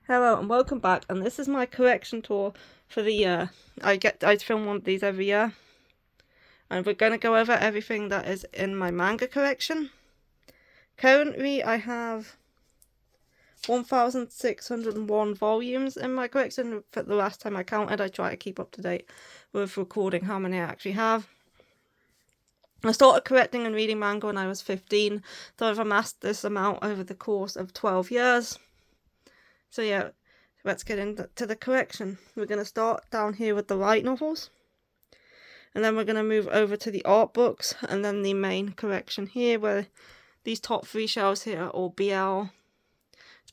Hello and welcome back, and this is my collection tour for the year. I film one of these every year, and we're going to go over everything that is in my manga collection. Currently I have 1,601 volumes in my collection. For the last time I counted, I try to keep up to date with recording how many I actually have. I started collecting and reading manga when I was 15, so I've amassed this amount over the course of 12 years. So yeah, let's get into the collection. We're going to start down here with the light novels. And then we're going to move over to the art books. And then the main collection here, where these top three shelves here are all BL.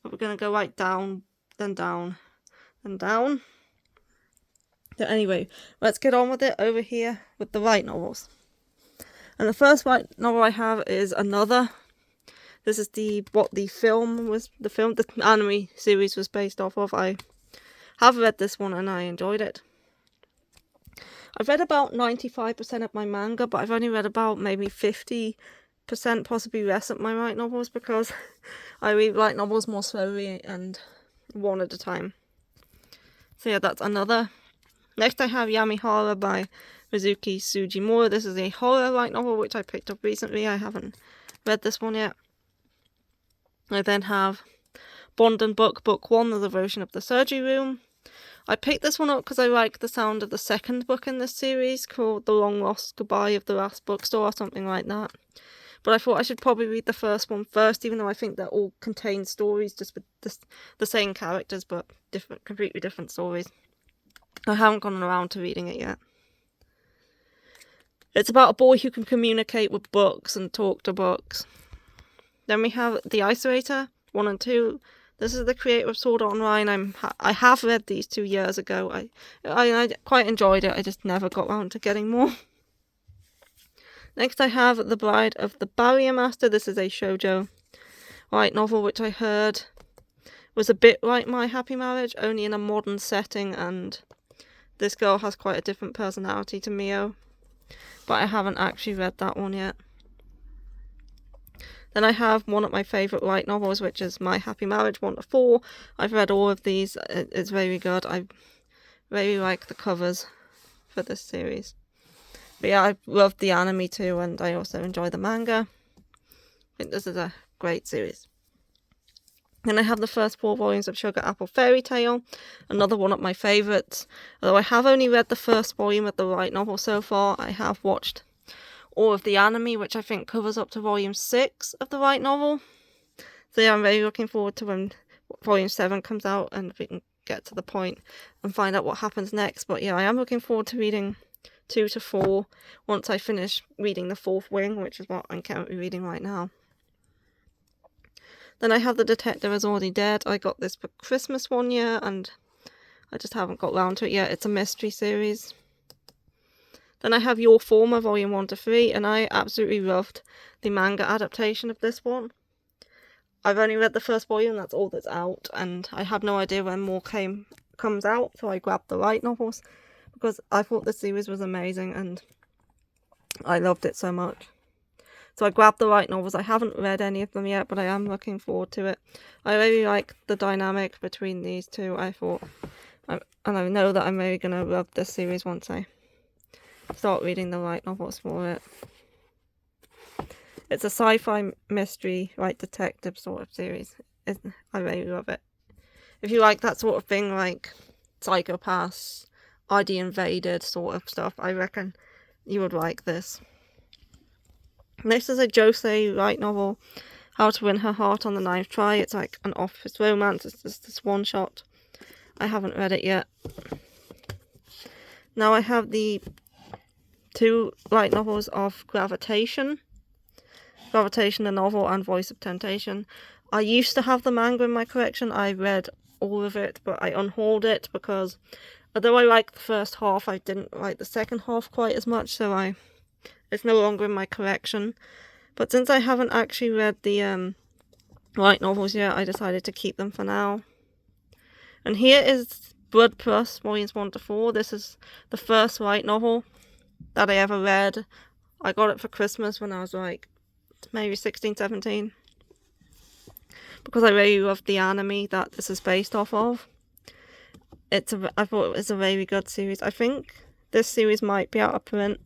But we're going to go right down, then down, then down. So anyway, let's get on with it over here with the light novels. And the first light novel I have is Another. This is the anime series was based off of. I have read this one and I enjoyed it. I've read about 95% of my manga, but I've only read about maybe 50%, possibly less of my light novels, because I read light novels more slowly and one at a time. So yeah, that's Another. Next I have Yamihara by Mizuki Sugimura. This is a horror light novel which I picked up recently. I haven't read this one yet. I then have Bond and Book 1, The Devotion of the Surgery Room. I picked this one up because I like the sound of the second book in this series, called The Long Lost Goodbye of the Last Bookstore or something like that. But I thought I should probably read the first one first, even though I think they're all contained stories, just with the same characters, but completely different stories. I haven't gone around to reading it yet. It's about a boy who can communicate with books and talk to books. Then we have The Isolator 1 and 2. This is the creator of Sword Art Online. I have read these 2 years ago. I quite enjoyed it. I just never got around to getting more. Next I have The Bride of the Barrier Master. This is a shojo light novel which I heard was a bit like My Happy Marriage, only in a modern setting, and this girl has quite a different personality to Mio. But I haven't actually read that one yet. Then I have one of my favourite light novels, which is My Happy Marriage 1 to 4. I've read all of these. It's very good. I really like the covers for this series. But yeah, I love the anime too, and I also enjoy the manga. I think this is a great series. Then I have the first 4 volumes of Sugar Apple Fairy Tale, another one of my favourites. Although I have only read the first volume of the light novel so far, I have watched all of the anime, which I think covers up to volume 6 of the light novel. So yeah, I'm really looking forward to when volume 7 comes out and we can get to the point and find out what happens next. But yeah, I am looking forward to reading 2 to 4 once I finish reading the 4th wing, which is what I'm currently reading right now. Then I have The Detective Is Already Dead. I got this for Christmas one year and I just haven't got round to it yet. It's a mystery series. Then I have Your Former, Volume 1 to 3, and I absolutely loved the manga adaptation of this one. I've only read the first volume, that's all that's out, and I have no idea when more comes out, so I grabbed the light novels, because I thought the series was amazing, and I loved it so much. So I grabbed the light novels. I haven't read any of them yet, but I am looking forward to it. I really like the dynamic between these two, I thought. And I know that I'm really going to love this series once I start reading the light novels for it. It's a sci-fi mystery, like detective sort of series. I really love it. If you like that sort of thing, like Psychopaths, ID Invaded sort of stuff, I reckon you would like this. Next is a josei light novel, How to Win Her Heart on the Ninth Try. It's like an office romance. It's just this one shot. I haven't read it yet. Now I have the 2 light novels of Gravitation, the novel, and Voice of Temptation. I used to have the manga in my collection. I read all of it, but I unhauled it because although I liked the first half, I didn't like the second half quite as much, so it's no longer in my collection. But since I haven't actually read the light novels yet, I decided to keep them for now. And here is Blood Plus, volumes 1 to 4. This is the first light novel that I ever read. I got it for Christmas when I was like maybe 16, 17. because I really love the anime that this is based off of. I thought it was a very good series. I think this series might be out of print,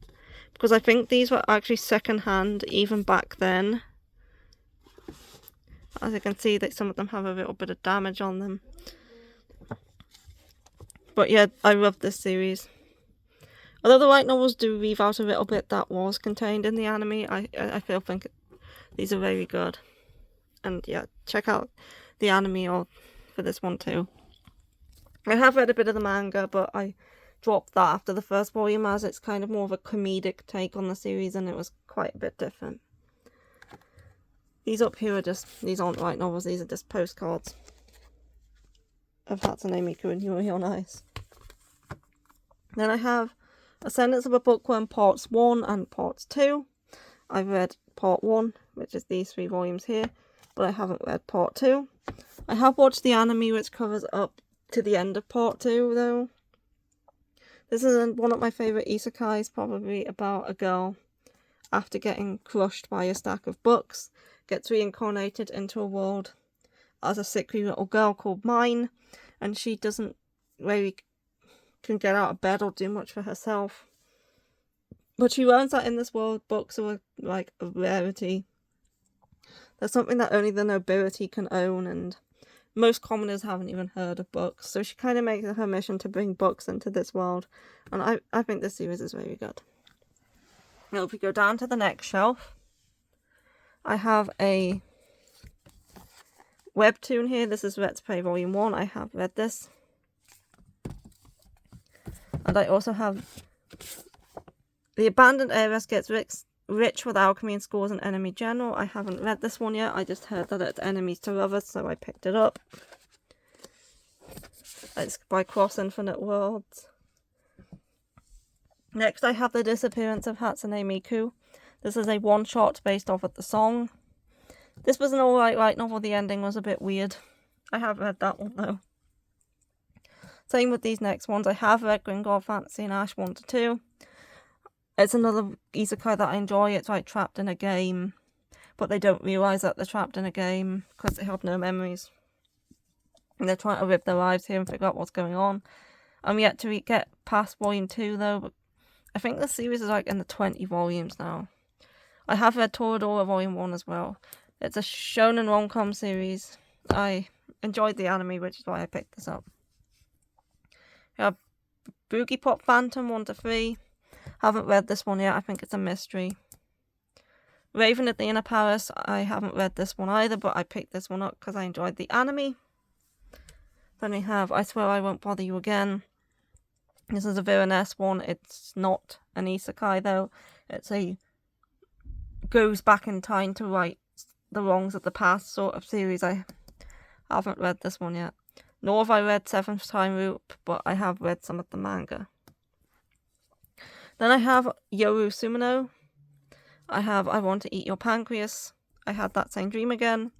because I think these were actually second hand even back then. As you can see, that some of them have a little bit of damage on them. But yeah, I love this series. Although the light novels do leave out a little bit that was contained in the anime, I still think these are very good. And yeah, check out the anime for this one too. I have read a bit of the manga, but I dropped that after the first volume, as it's kind of more of a comedic take on the series, and it was quite a bit different. These up here are these aren't light novels, these are just postcards of Hatsune Miku and Yuri on Ice. Then I have A Sentence of a Bookworm Parts 1 and Parts 2. I've read Part 1, which is these 3 volumes here, but I haven't read Part 2. I have watched the anime, which covers up to the end of Part 2, though. This is one of my favourite isekais, probably about a girl, after getting crushed by a stack of books, gets reincarnated into a world as a sickly little girl called Mine, and she doesn't really can get out of bed or do much for herself. But she learns that in this world, books are like a rarity. They're something that only the nobility can own, and most commoners haven't even heard of books. So she kind of makes it her mission to bring books into this world, and I think this series is very good. Now if we go down to the next shelf, I have a webtoon here. This is Let's Play Volume 1. I have read this. And I also have The Abandoned Heiress Gets Rich with Alchemy in Schools and Enemy General. I haven't read this one yet. I just heard that it's enemies to lovers, so I picked it up. It's by Cross Infinite Worlds. Next I have The Disappearance of Hatsune Miku. This is a one-shot based off of the song. This was an alright light novel. The ending was a bit weird. I have read that one though. Same with these next ones. I have read Gringotts Fantasy and Ash 1 to 2. It's another isekai that I enjoy. It's like trapped in a game, but they don't realise that they're trapped in a game because they have no memories. And they're trying to live their lives here and figure out what's going on. I'm yet to get past volume 2 though, but I think the series is like in the 20 volumes now. I have read Toradora volume 1 as well. It's a shonen rom-com series. I enjoyed the anime, which is why I picked this up. We have Boogie Pop Phantom 1 to 3. Haven't read this one yet. I think it's a mystery. Raven at the Inner Palace. I haven't read this one either, but I picked this one up because I enjoyed the anime. Then we have I Swear I Won't Bother You Again. This is a Villainess one. It's not an isekai though. It's a goes back in time to right the wrongs of the past sort of series. I haven't read this one yet. Nor have I read Seventh Time Loop, but I have read some of the manga. Then I have Yoru Sumino. I have I Want to Eat Your Pancreas. I Had That Same Dream Again.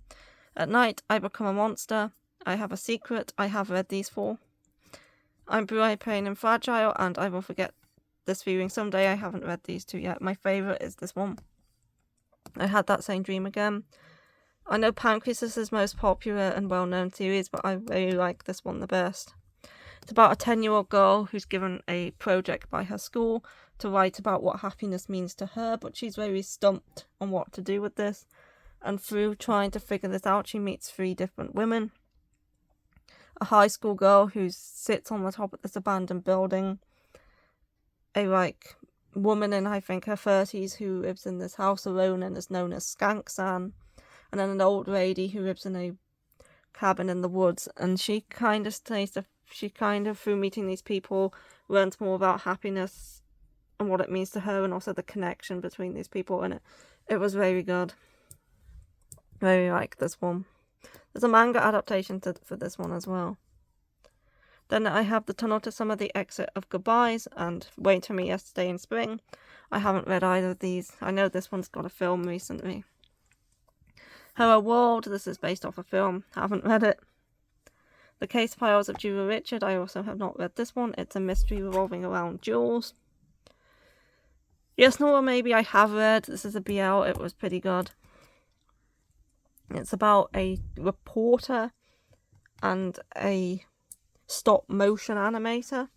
At Night, I Become a Monster. I Have a Secret. I have read these 4. I'm Blue-Eyed Pain and Fragile, and I Will Forget This Feeling Someday. I haven't read these 2 yet. My favourite is this one. I Had That Same Dream Again. I know Pancreas is his most popular and well-known series, but I really like this one the best. It's about a 10-year-old girl who's given a project by her school to write about what happiness means to her, but she's very stumped on what to do with this. And through trying to figure this out, she meets 3 different women. A high school girl who sits on the top of this abandoned building. A woman in I think her 30s who lives in this house alone and is known as Skank-san. And then an old lady who lives in a cabin in the woods, and she kind of through meeting these people learns more about happiness and what it means to her, and also the connection between these people, and it was very good. Very like this one. There's a manga adaptation for this one as well. Then I have The Tunnel to Summer, The Exit of Goodbyes, and Wait for Me Yesterday in Spring. I haven't read either of these. I know this one's got a film recently. Hello World, this is based off a film. Haven't read it. The Case Files of Julia Richard, I also have not read this one. It's a mystery revolving around jewels. Yes, no, or maybe I have read. This is a BL, it was pretty good. It's about a reporter and a stop-motion animator.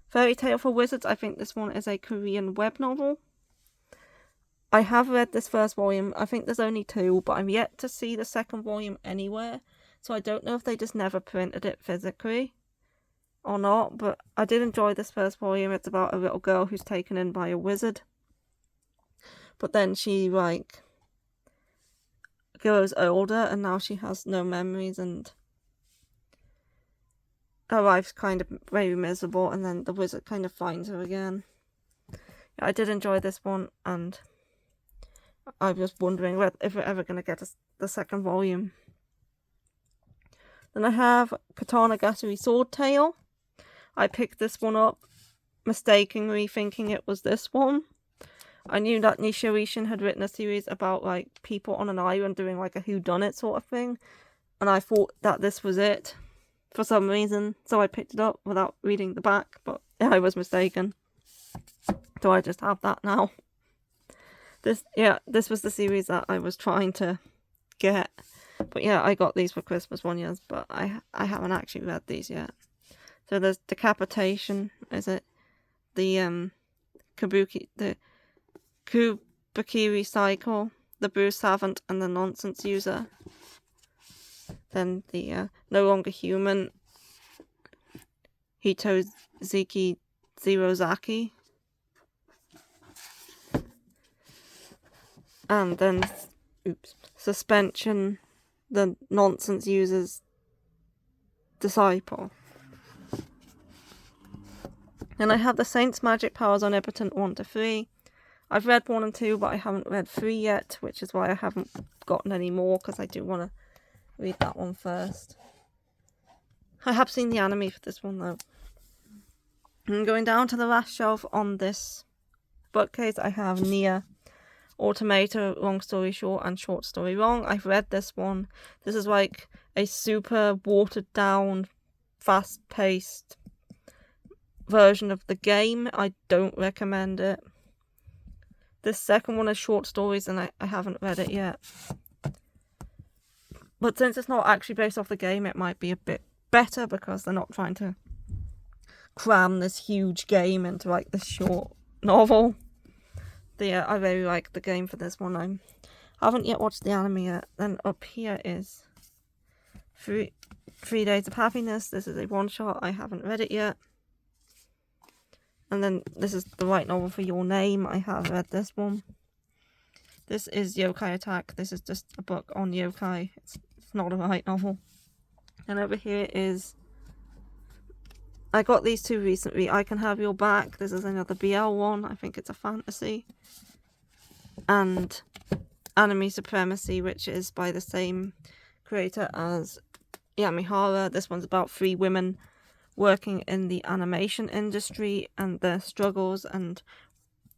Fairy Tale for Wizards, I think this one is a Korean web novel. I have read this first volume. I think there's only 2, but I'm yet to see the second volume anywhere. So I don't know if they just never printed it physically or not, but I did enjoy this first volume. It's about a little girl who's taken in by a wizard. But then she, like, grows older and now she has no memories and her life's kind of very miserable, and then the wizard kind of finds her again. I did enjoy this one, and I was wondering if we're ever going to get the second volume. Then I have Katana Gatari Sword Tale. I picked this one up mistakenly thinking it was this one. I knew that Nisha Ishin had written a series about, like, people on an island doing, like, a whodunit sort of thing, and I thought that this was it for some reason, so I picked it up without reading the back, but I was mistaken. So I just have that now. This was the series that I was trying to get. But yeah, I got these for Christmas 1 year, but I haven't actually read these yet. So there's Decapitation, is it? The Kubakiri Cycle, the Bruce Savant, and the Nonsense User. Then the No Longer Human, Hitoziki Zirozaki. And then, Suspension, the Nonsense User's Disciple. And I have the Saint's Magic Powers Omnipotent 1 to 3. I've read 1 and 2, but I haven't read 3 yet, which is why I haven't gotten any more, because I do want to read that one first. I have seen the anime for this one, though. And going down to the last shelf on this bookcase, I have Nier Automata, Long Story Short, and Short Story Long. I've read this one. This is like a super watered down, fast paced version of the game. I don't recommend it. This second one is short stories, and I haven't read it yet. But since it's not actually based off the game, it might be a bit better because they're not trying to cram this huge game into, like, this short novel. I really like the game for this one. I haven't yet watched the anime yet. Then up here is 3 Days of Happiness. This is a one-shot. I haven't read it yet. And then this is the light novel for Your Name. I have read this one. This is Yokai Attack. This is just a book on yokai. It's not a light novel. And over here is... I got these 2 recently. I Can Have Your Back. This is another BL one. I think it's a fantasy. And Anime Supremacy, which is by the same creator as Yamihara. This one's about 3 women working in the animation industry and their struggles and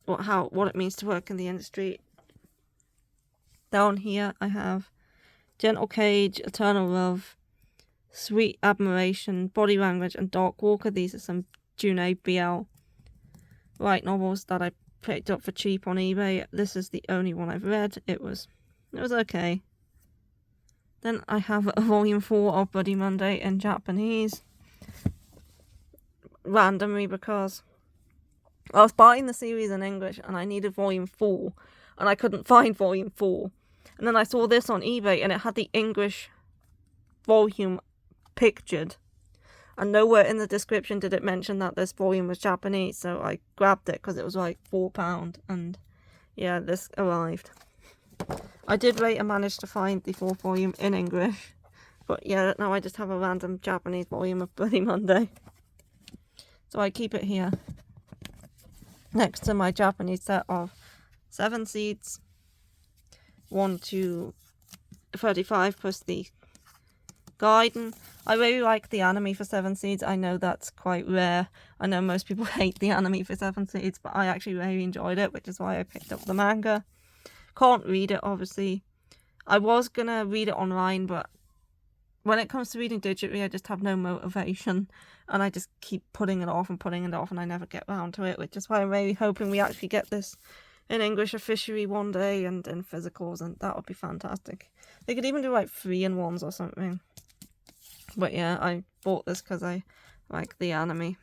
what it means to work in the industry. Down here I have Gentle Cage, Eternal Love, Sweet Admiration, Body Language, and Dark Walker. These are some June BL light novels that I picked up for cheap on eBay. This is the only one I've read. It was okay. Then I have a volume 4 of Bloody Monday in Japanese. Randomly, because I was buying the series in English and I needed volume 4 and I couldn't find volume 4. And then I saw this on eBay and it had the English volume pictured. And nowhere in the description did it mention that this volume was Japanese, so I grabbed it because it was like £4. And yeah, this arrived. I did rate and manage to find the 4th volume in English. But yeah, now I just have a random Japanese volume of Bloody Monday. So I keep it here next to my Japanese set of 7 seeds, 1 to 35 plus the Gaiden. I really like the anime for 7 seeds. I know that's quite rare. I know most people hate the anime for 7 seeds, but I actually really enjoyed it, which is why I picked up the manga. Can't read it, obviously. I was gonna read it online, but when it comes to reading digitally, I just have no motivation, and I just keep putting it off, and I never get round to it, which is why I'm really hoping we actually get this in English officially one day and in physicals, and that would be fantastic. They could even do like 3-in-1s or something. But yeah, I bought this because I like the anime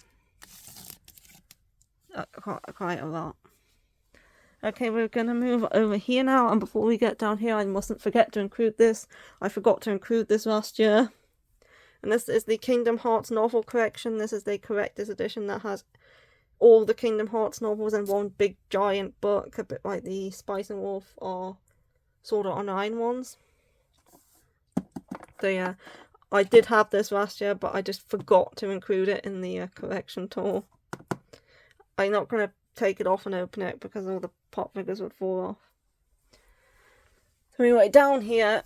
quite a lot. Okay, we're going to move over here now, and before we get down here, I mustn't forget to include this. I forgot to include this last year. And this is the Kingdom Hearts novel collection. This is the collector's edition that has all the Kingdom Hearts novels in one big giant book, a bit like the Spice and Wolf or Sword Art Online ones. So yeah, I did have this last year, but I just forgot to include it in the collection tour. I'm not going to take it off and open it because all the pop figures would fall off. So anyway, down here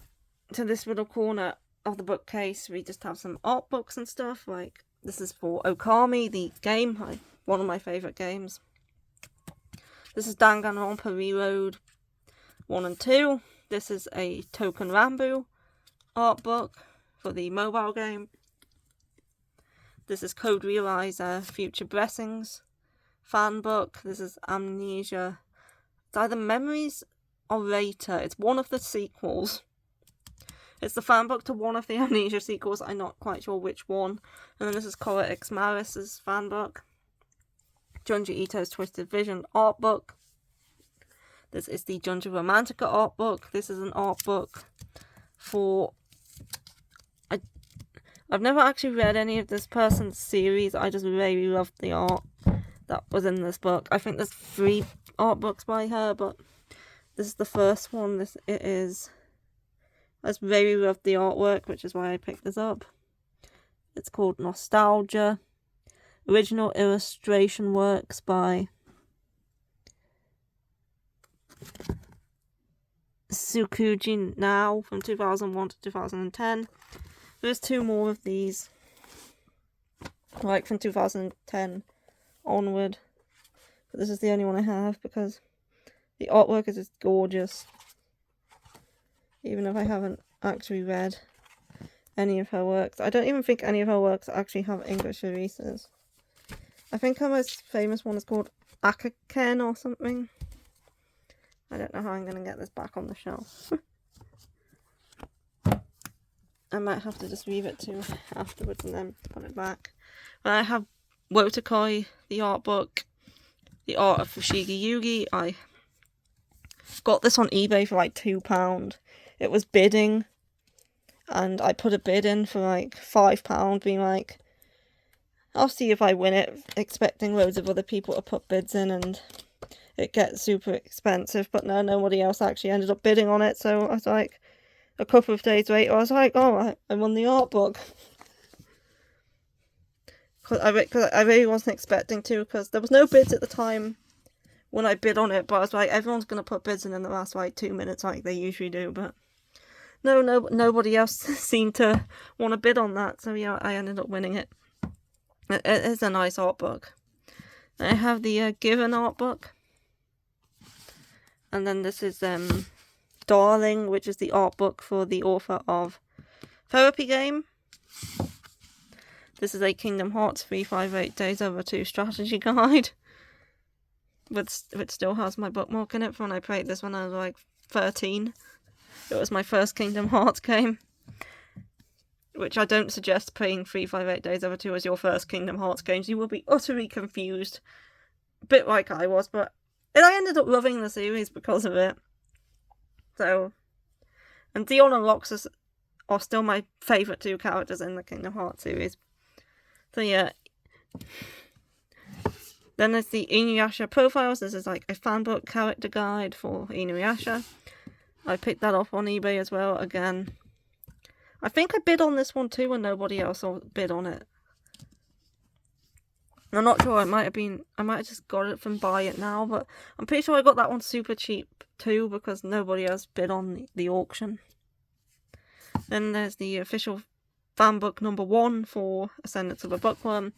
to this little corner of the bookcase, we just have some art books and stuff. Like, this is for Okami, the game, one of my favourite games. This is Danganronpa Reload 1 and 2. This is a Token Rambu art book for the mobile game. This is Code Realize Future Blessings fan book. This is Amnesia. It's either Memories or Later. It's one of the sequels. It's the fan book to one of the Amnesia sequels. I'm not quite sure which one. And then this is Cora X Maris's fan book. Junji Ito's Twisted Vision art book. This is the Junji Romantica art book. This is an art book for... I've never actually read any of this person's series. I just really loved the art that was in this book. I think there's 3 art books by her, but this is the first one. I just really loved the artwork, which is why I picked this up. It's called Nostalgia. Original illustration works by Tsukuji Now from 2001 to 2010. There's 2 more of these, like from 2010 onward. But this is the only one I have because the artwork is just gorgeous. Even if I haven't actually read any of her works. I don't even think any of her works actually have English releases. I think her most famous one is called Akaken or something. I don't know how I'm going to get this back on the shelf. I might have to just leave it to afterwards and then put it back. But I have Wotakoi, the art book, the art of Fushigi Yugi. I got this on eBay for like £2. It was bidding, and I put a bid in for like £5, being like, I'll see if I win it, expecting loads of other people to put bids in and it gets super expensive. But no, nobody else actually ended up bidding on it, so I was like, a couple of days later, I was like, oh, I won the art book. Cause I really wasn't expecting to, because there was no bids at the time when I bid on it, but I was like, everyone's going to put bids in the last like 2 minutes like they usually do, but no, nobody else seemed to want to bid on that, so yeah, I ended up winning it. It is a nice art book. I have the Given art book, and then this is Darling, which is the art book for the author of Therapy Game. This is a Kingdom Hearts 358 Days Over 2 strategy guide, which still has my bookmark in it from when I played this when I was like 13. It was my first Kingdom Hearts game, which I don't suggest playing 358 Days Over 2 as your first Kingdom Hearts games. You will be utterly confused, a bit like I was, but I ended up loving the series because of it. So, and Dion and Roxas are still my favourite 2 characters in the Kingdom Hearts series. So yeah. Then there's the Inuyasha profiles. This is like a fanbook character guide for Inuyasha. I picked that up on eBay as well, again. I think I bid on this one too and nobody else bid on it. I'm not sure, I might have just got it from Buy It Now, but I'm pretty sure I got that one super cheap too because nobody else bid on the auction. Then there's the official fanbook number 1 for Ascendance of a Bookworm.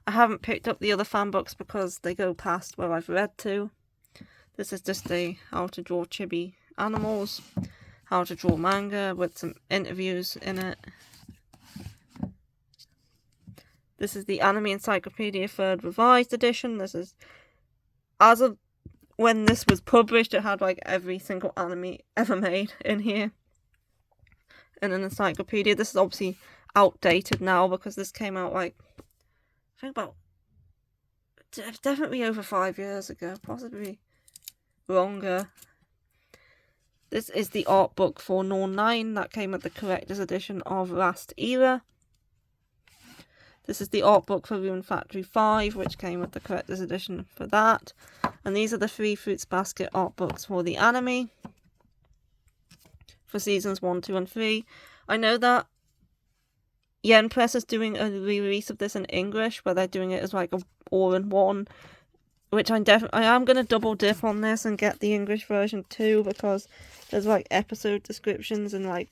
I haven't picked up the other fanbooks because they go past where I've read to. This is just a how to draw chibi animals, how to draw manga with some interviews in it. This is the Anime Encyclopedia 3rd Revised Edition. This is, as of when this was published, it had like every single anime ever made in here in an encyclopedia. This is obviously outdated now because this came out like, I think about, definitely over 5 years ago, possibly longer. This is the art book for Norn 9 that came with the collector's edition of Last Era. This is the art book for Rune Factory 5, which came with the collector's edition for that. And these are the 3 Fruits Basket art books for the anime for seasons 1, 2, and 3. I know that Yen Press is doing a re-release of this in English, where they're doing it as like a all-in-one, which I am going to double dip on this and get the English version too, because there's like episode descriptions and like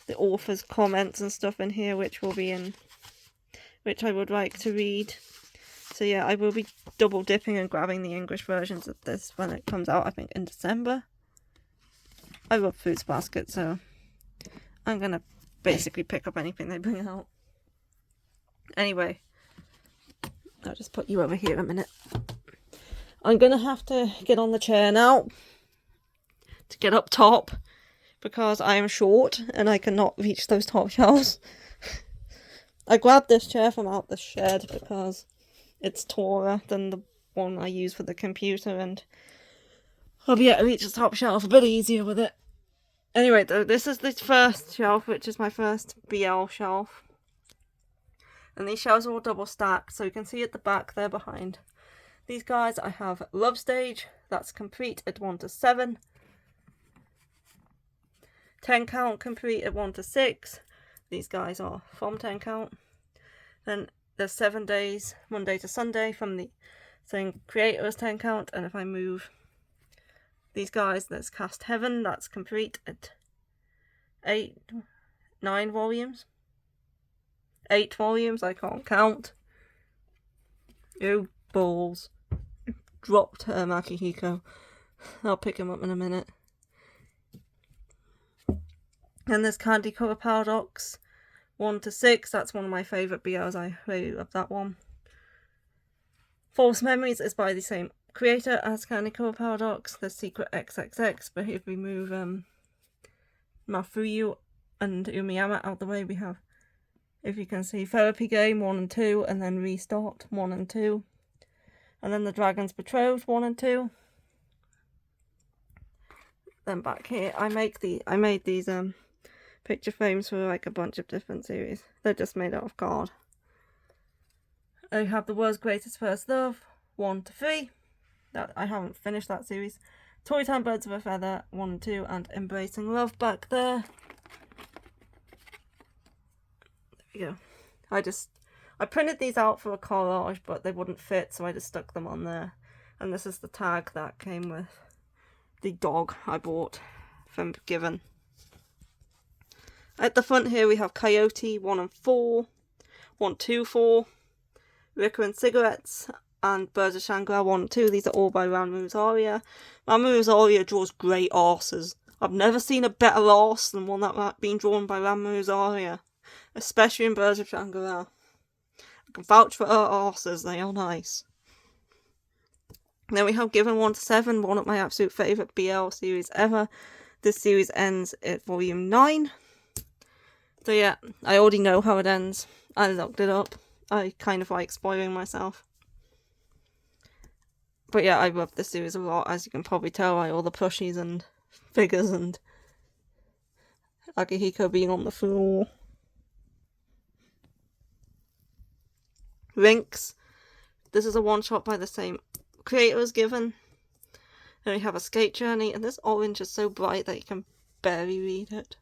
the author's comments and stuff in here, which will be in, which I would like to read. So yeah, I will be double dipping and grabbing the English versions of this when it comes out, I think in December. I love Fruits Basket, so I'm going to basically pick up anything they bring out. Anyway, I'll just put you over here a minute. I'm going to have to get on the chair now to get up top because I am short and I cannot reach those top shelves. I grabbed this chair from out the shed because it's taller than the one I use for the computer and I'll be able to reach the top shelf a bit easier with it. Anyway, though, this is the first shelf, which is my first BL shelf. And these shelves are all double stacked, so you can see at the back there behind these guys I have Love Stage, that's complete at 1 to 7. 10 count complete at 1 to 6. These guys are from 10 count. Then there's 7 days, Monday to Sunday, from the same creator as 10 count. And if I move these guys, there's Cast Heaven, that's complete at 9 volumes. 8 volumes, I can't count. Oh, balls. Dropped her Makihiko. I'll pick him up in a minute. And there's Candy Color Paradox, 1 to 6. That's one of my favourite BLs. I really love that one. False Memories is by the same creator as Candy Color Paradox. There's Secret XXX, but if we move Mafuyu and Umiyama out the way, we have, if you can see, Therapy Game 1 and 2, and then Restart 1 and 2. And then the Dragon's Betrothed 1 and 2. Then back here, I made these picture frames for like a bunch of different series. They're just made out of card. I have The World's Greatest First Love 1 to 3. That I haven't finished that series. Toy Town Birds of a Feather 1 and 2, and Embracing Love back there. There we go. I printed these out for a collage, but they wouldn't fit, so I just stuck them on there. And this is the tag that came with the dog I bought from Given. At the front here we have Coyote 1 and 4, 1, 2, 4, Liquor and Cigarettes, and Birds of Shangri-La 1 and 2. These are all by Ranma Rosaria. Ranma Rosaria draws great arses. I've never seen a better arse than one that's been drawn by Ranma Rosaria, especially in Birds of Shangri-La. I can vouch for her arses, they are nice. Then we have Given 1 to 7, one of my absolute favourite BL series ever. This series ends at volume 9. So yeah, I already know how it ends. I looked it up. I kind of like spoiling myself. But yeah, I love this series a lot, as you can probably tell by all the plushies and figures and Akihiko being on the floor. Rinks. This is a one-shot by the same creator as Given. Then we have Escape Journey, and this orange is so bright that you can barely read it.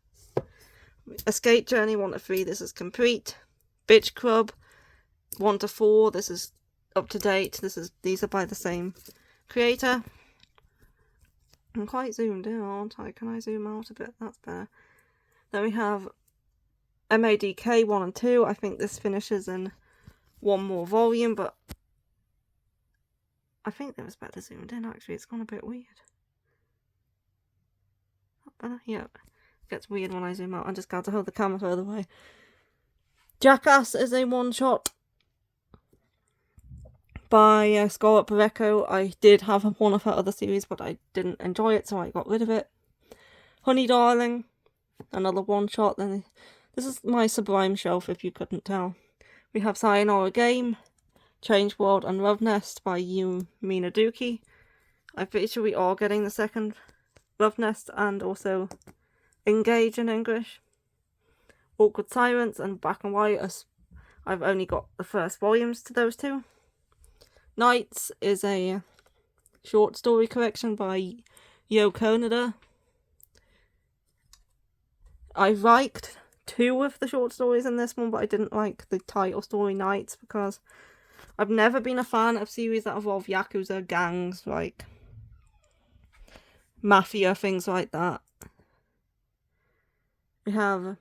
Escape Journey 1 to 3, this is complete. Bitch Club 1 to 4, this is up to date. These are by the same creator. I'm quite zoomed in, aren't I? Can I zoom out a bit? That's better. Then we have MADK 1 and 2. I think this finishes in one more volume, but I think that was better zoomed in actually. It's gone a bit weird. Better? Yeah. It gets weird when I zoom out. I just got to hold the camera further away. Jackass is a one-shot by Scarlett Barreto. I did have one of her other series, but I didn't enjoy it, so I got rid of it. Honey Darling, another one-shot. Then this is my Sublime shelf, if you couldn't tell. We have Sayonara Game, Change World, and Love Nest by Yu Minaduki. I'm pretty sure we are getting the second Love Nest and also Engage in English. Awkward Silence and Black and White. I've only got the first volumes to those two. Nights is a short story collection by Yo Konoda. I liked 2 of the short stories in this one, but I didn't like the title story Nights because I've never been a fan of series that involve Yakuza, gangs, like mafia, things like that. We have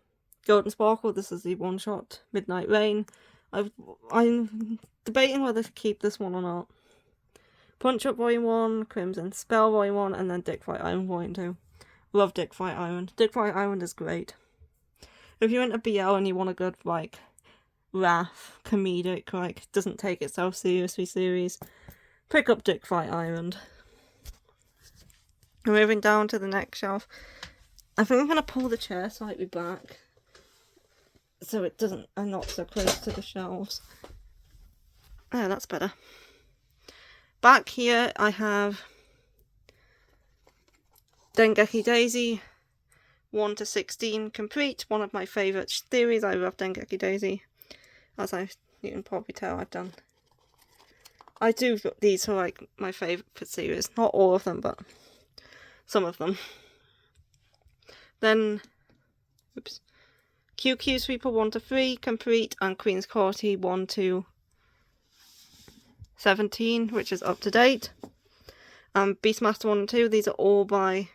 Golden Sparkle. This is the one-shot Midnight Rain. I'm debating whether to keep this one or not. Punch Up Volume 1, Crimson Spell Volume 1, and then Dick Fight Island Volume 2. Love Dick Fight Island. Dick Fight Island is great. If you're into BL and you want a good, like, laugh, comedic, like, doesn't take itself seriously series, pick up Dick Fight Island. Moving down to the next shelf. I think I'm going to pull the chair slightly back so I'm not so close to the shelves. Oh, that's better. Back here I have Dengeki Daisy 1 to 16 complete. One of my favourite series. I love Dengeki Daisy. As you can probably tell, I do these are like my favourite series. Not all of them, but some of them. Then, QQ Sweeper 1 to 3 complete, and Queen's Quality 1 to 17, which is up to date. Beastmaster 1 and 2, these are all by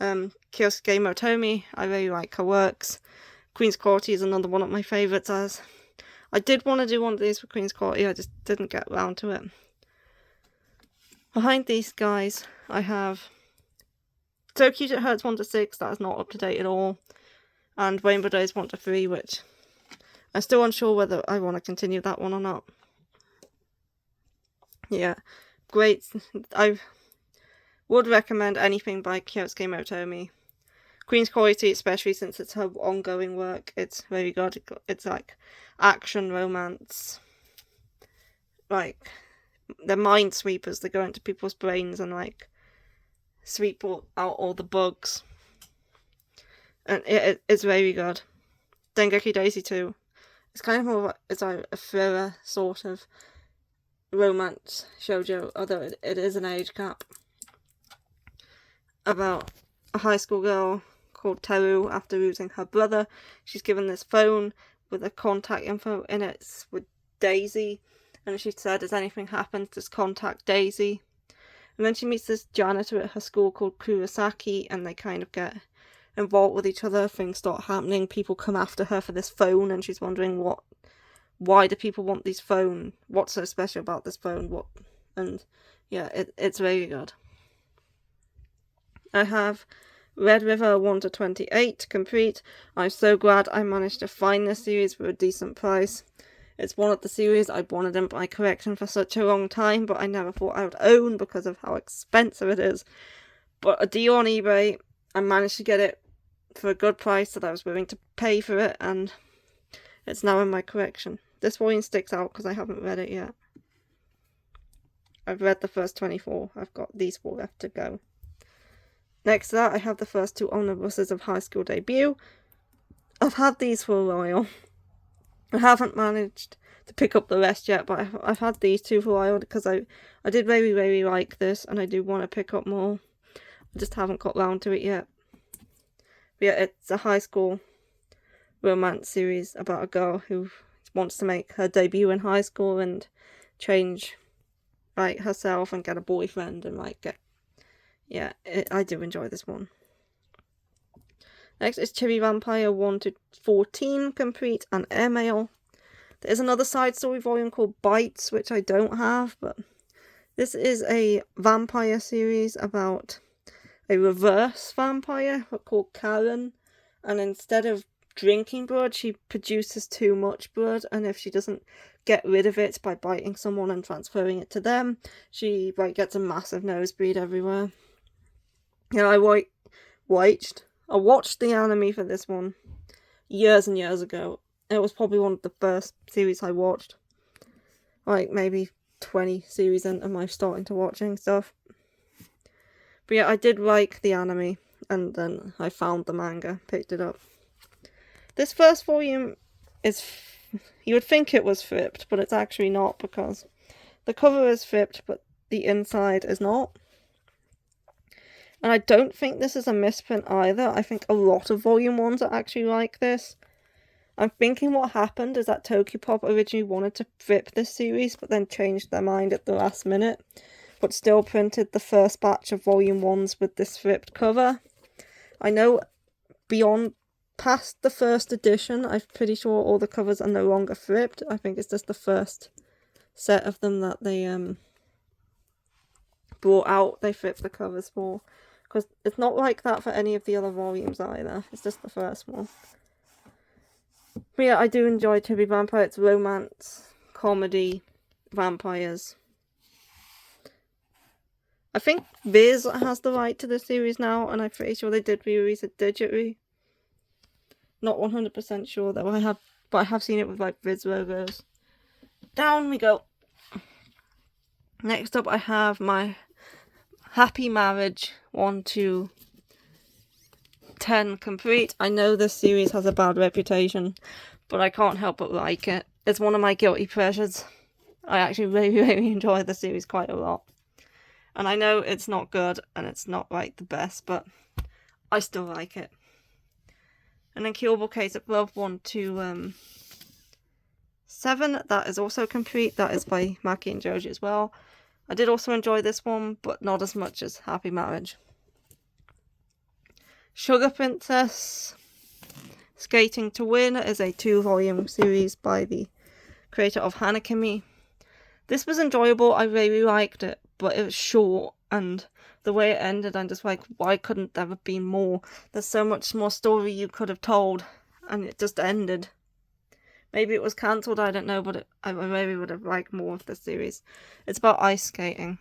Kyosuke Motomi. I really like her works. Queen's Quality is another one of my favourites, as I did want to do one of these for Queen's Quality, I just didn't get around to it. Behind these guys, I have So Cute It Hurts 1 to 6, that is not up to date at all. And Rainbow Days 1 to 3, which I'm still unsure whether I want to continue that one or not. Yeah, great. I would recommend anything by Kyosuke Motomi. Queen's Quality, especially since it's her ongoing work, it's very good. It's like action, romance, like they're mind sweepers. They go into people's brains and like sweep out all the bugs. And it's very good. Dengeki Daisy 2. It's kind of more it's like a thriller sort of romance shojo, although it is an age gap. About a high school girl called Teru. After losing her brother, she's given this phone with a contact info in it with Daisy, and she said, if anything happens, just contact Daisy. And then she meets this janitor at her school called Kurosaki, and they kind of get involved with each other. Things start happening. People come after her for this phone, and she's wondering why do people want this phone? What's so special about this phone? And yeah, it's very good. I have Red River 1 to 28 complete. I'm so glad I managed to find this series for a decent price. It's one of the series I wanted in my collection for such a long time, but I never thought I would own because of how expensive it is. But a deal on eBay, I managed to get it for a good price that I was willing to pay for it, and it's now in my collection. This volume sticks out because I haven't read it yet. I've read the first 24. I've got these 4 left to go. Next to that, I have the first 2 omnibuses of High School Debut. I've had these for a while. I haven't managed to pick up the rest yet, but I've had these 2 for a while because I did very, very like this, and I do want to pick up more. I just haven't got round to it yet. But yeah, it's a high school romance series about a girl who wants to make her debut in high school and change like herself and get a boyfriend and like get... Yeah, I do enjoy this one. Next is Chibi Vampire 1 to 14 complete and airmail. There's another side story volume called Bites, which I don't have, but this is a vampire series about a reverse vampire called Karen, and instead of drinking blood, she produces too much blood, and if she doesn't get rid of it by biting someone and transferring it to them, she gets a massive nosebleed everywhere. You know, I watched the anime for this one years and years ago. It was probably one of the first series I watched. Maybe 20 series into my starting to watching stuff. But yeah, I did like the anime, and then I found the manga, picked it up. This first volume is, you would think it was flipped, but it's actually not, because the cover is flipped, but the inside is not. And I don't think this is a misprint either. I think a lot of volume 1s are actually like this. I'm thinking what happened is that Tokyopop originally wanted to flip this series, but then changed their mind at the last minute, but still printed the first batch of volume 1s with this flipped cover. I know past the first edition, I'm pretty sure all the covers are no longer flipped. I think it's just the first set of them that they brought out, they flipped the covers for. Because it's not like that for any of the other volumes either. It's just the first one. But yeah, I do enjoy To Be Vampire. It's romance, comedy, vampires. I think Viz has the right to the series now, and I'm pretty sure they did re-release it digitally. Not 100% sure though, but I have seen it with Viz logos. Down we go. Next up I have my Happy Marriage 1 to 10 complete. I know this series has a bad reputation, but I can't help but like it. It's one of my guilty pleasures. I actually really, really enjoy the series quite a lot. And I know it's not good, and it's not the best, but I still like it. And then Curable Case of Love 1 to 7, that is also complete. That is by Maki and Joji as well. I did also enjoy this one, but not as much as Happy Marriage. Sugar Princess Skating to Win is a 2-volume series by the creator of Hanakimi. This was enjoyable, I really liked it, but it was short, and the way it ended, I'm just why couldn't there have been more? There's so much more story you could have told, and it just ended. Maybe it was cancelled, I don't know, but I really would have liked more of the series. It's about ice skating.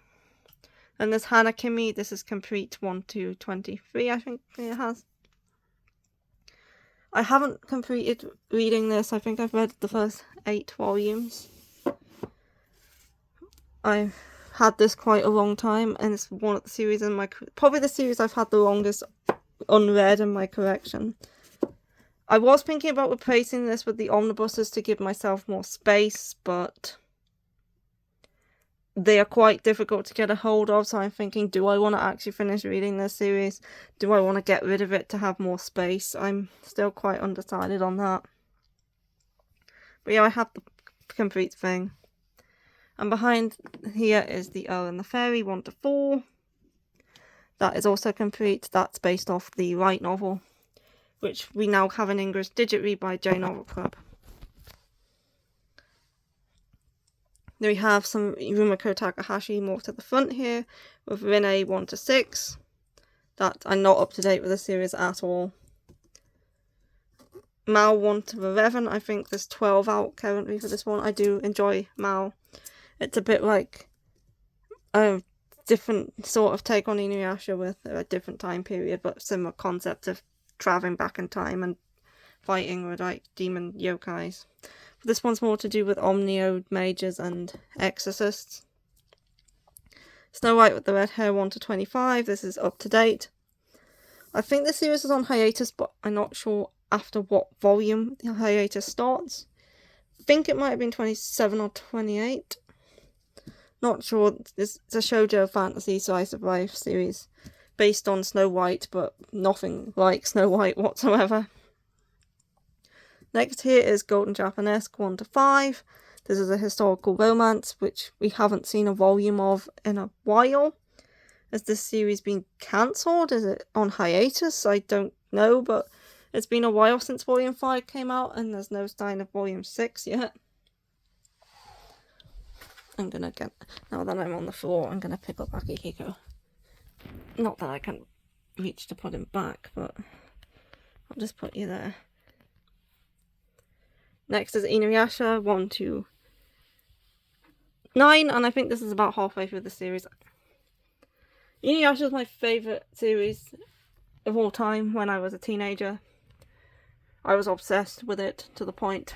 And this Hanakimi, this is complete 1 to 23, I think it has. I haven't completed reading this. I think I've read the first 8 volumes. I've had this quite a long time, and it's one of the series probably the series I've had the longest unread in my collection. I was thinking about replacing this with the omnibuses to give myself more space, but they are quite difficult to get a hold of, so I'm thinking, do I want to actually finish reading this series? Do I want to get rid of it to have more space? I'm still quite undecided on that. But yeah, I have the complete thing. And behind here is the Earl and the Fairy 1 to 4. That is also complete. That's based off the light novel, which we now have in English digitally by J Novel Club. Then we have some Rumiko Takahashi more to the front here, with Rinne 1 to 6. That I'm not up to date with the series at all. Mal 1 to 11. I think there's 12 out currently for this one. I do enjoy Mal. It's a bit like a different sort of take on Inuyasha with a different time period, but similar concept of traveling back in time and fighting with demon yokais. But this one's more to do with Omnio mages and exorcists. Snow White with the Red Hair 1 to 25. This is up to date. I think the series is on hiatus, but I'm not sure after what volume the hiatus starts. I think it might have been 27 or 28. Not sure. It's a shojo fantasy slice of life series based on Snow White, but nothing like Snow White whatsoever. Next here is Golden Japanesque 1 to 5. This is a historical romance, which we haven't seen a volume of in a while. Has this series been cancelled? Is it on hiatus? I don't know, but it's been a while since volume 5 came out, and there's no sign of volume 6 yet. Now that I'm on the floor, I'm gonna pick up Akihiko. Not that I can reach to put him back, but I'll just put you there. Next is Inuyasha 1 to 9, and I think this is about halfway through the series. Inuyasha is my favourite series of all time. When I was a teenager, I was obsessed with it to the point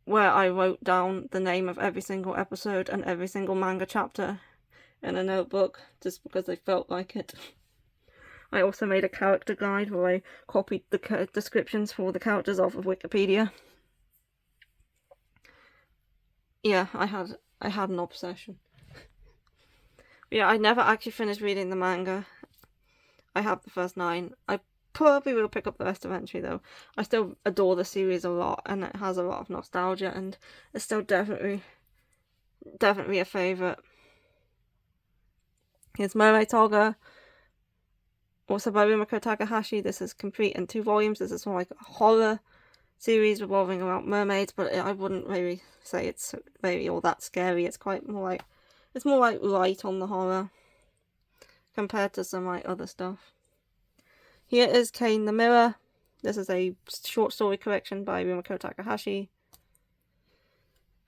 where I wrote down the name of every single episode and every single manga chapter in a notebook just because I felt like it. I also made a character guide where I copied the descriptions for the characters off of Wikipedia. Yeah, I had an obsession. Yeah, I never actually finished reading the manga. I have the first 9. I probably will pick up the rest eventually though. I still adore the series a lot, and it has a lot of nostalgia, and it's still definitely a favourite. Here's Mermaid Saga, also by Rumiko Takahashi. This is complete in 2 volumes. This is more like a horror series revolving around mermaids, but I wouldn't really say it's really all that scary. It's more like light on the horror compared to some like other stuff. Here is Kane the Mirror. This is a short story collection by Rumiko Takahashi.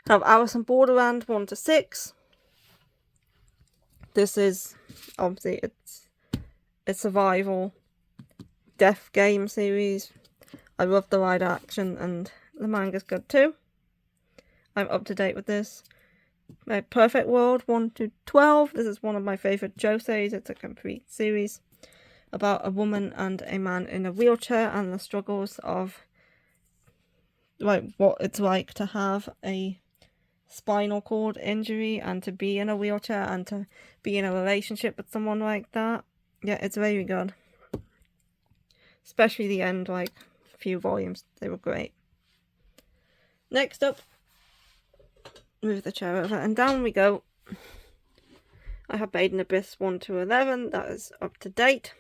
I have Alice in Borderland 1 to 6. This is obviously it's a survival death game series. I love the live action, and the manga's good too. I'm up to date with this. My Perfect World 1 to 12. This is one of my favourite joseis. It's a complete series about a woman and a man in a wheelchair and the struggles of like what it's like to have a spinal cord injury and to be in a wheelchair and to be in a relationship with someone like that. Yeah, it's very good. Especially the end, like few volumes, they were great. Next up, move the chair over and down we go. I have Made in Abyss 1 to 11. That is up to date.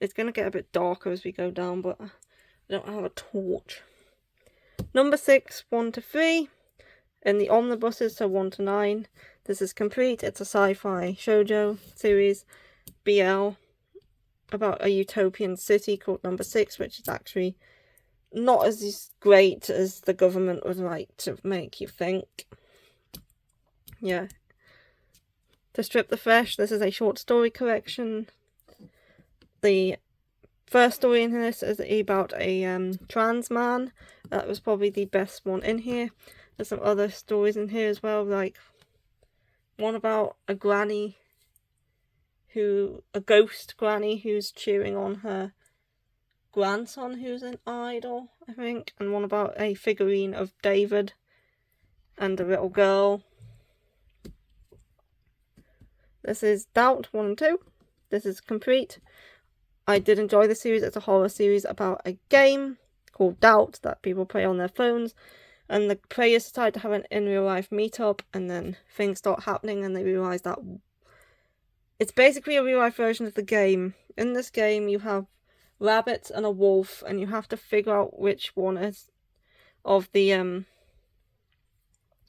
It's going to get a bit darker as we go down, but I don't have a torch. Number 6, 1 to 3. In the omnibuses, so 1 to 9. This is complete. It's a sci-fi shojo series, BL, about a utopian city called Number 6, which is actually not as great as the government would like to make you think. Yeah. To Strip the Flesh, this is a short story collection. The first story in this is about a trans man. That was probably the best one in here. There's some other stories in here as well, like one about a granny a ghost granny who's cheering on her grandson who's an idol, I think, and one about a figurine of David and a little girl. This is Doubt 1 and 2. This is complete. I did enjoy the series. It's a horror series about a game called Doubt that people play on their phones, and the players decide to have an in real life meetup, and then things start happening and they realise that it's basically a real life version of the game. In this game you have rabbits and a wolf, and you have to figure out which one is of the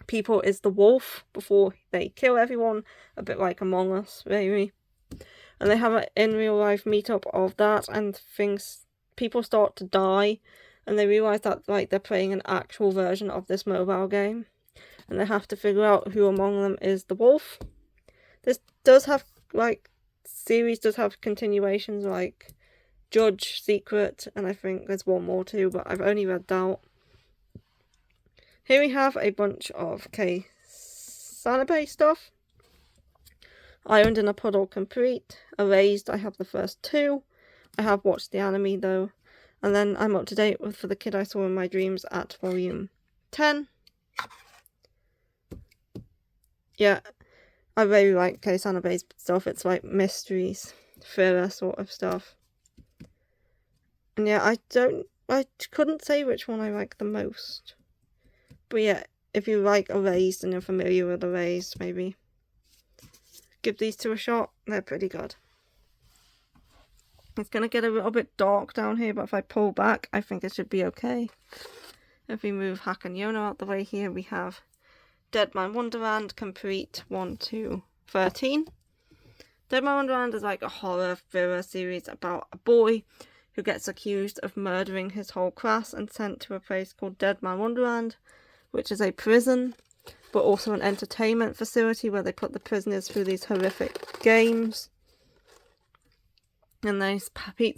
people is the wolf before they kill everyone, a bit like Among Us, really. And they have an in real life meetup of that, and people start to die, and they realise that like they're playing an actual version of this mobile game, and they have to figure out who among them is the wolf. This does have series does have continuations like Judge, Secret, and I think there's one more too, but I've only read Doubt. Here we have a bunch of Sanabe stuff. Ironed in a Puddle complete. Erased, I have the first 2. I have watched the anime though. And then I'm up to date with For the Kid I Saw in My Dreams at volume 10. Yeah, I really like Sanabe's stuff. It's like mysteries, thriller sort of stuff. And yeah, I couldn't say which one I like the most. But yeah, if you like Erased and you're familiar with Erased, maybe give these 2 a shot. They're pretty good. It's going to get a little bit dark down here, but if I pull back, I think it should be okay. If we move Hack and Yono out the way here, we have Dead Man Wonderland complete 1 to 13. Dead Man Wonderland is like a horror thriller series about a boy who gets accused of murdering his whole class and sent to a place called Dead Man Wonderland, which is a prison, but also an entertainment facility where they put the prisoners through these horrific games. And there's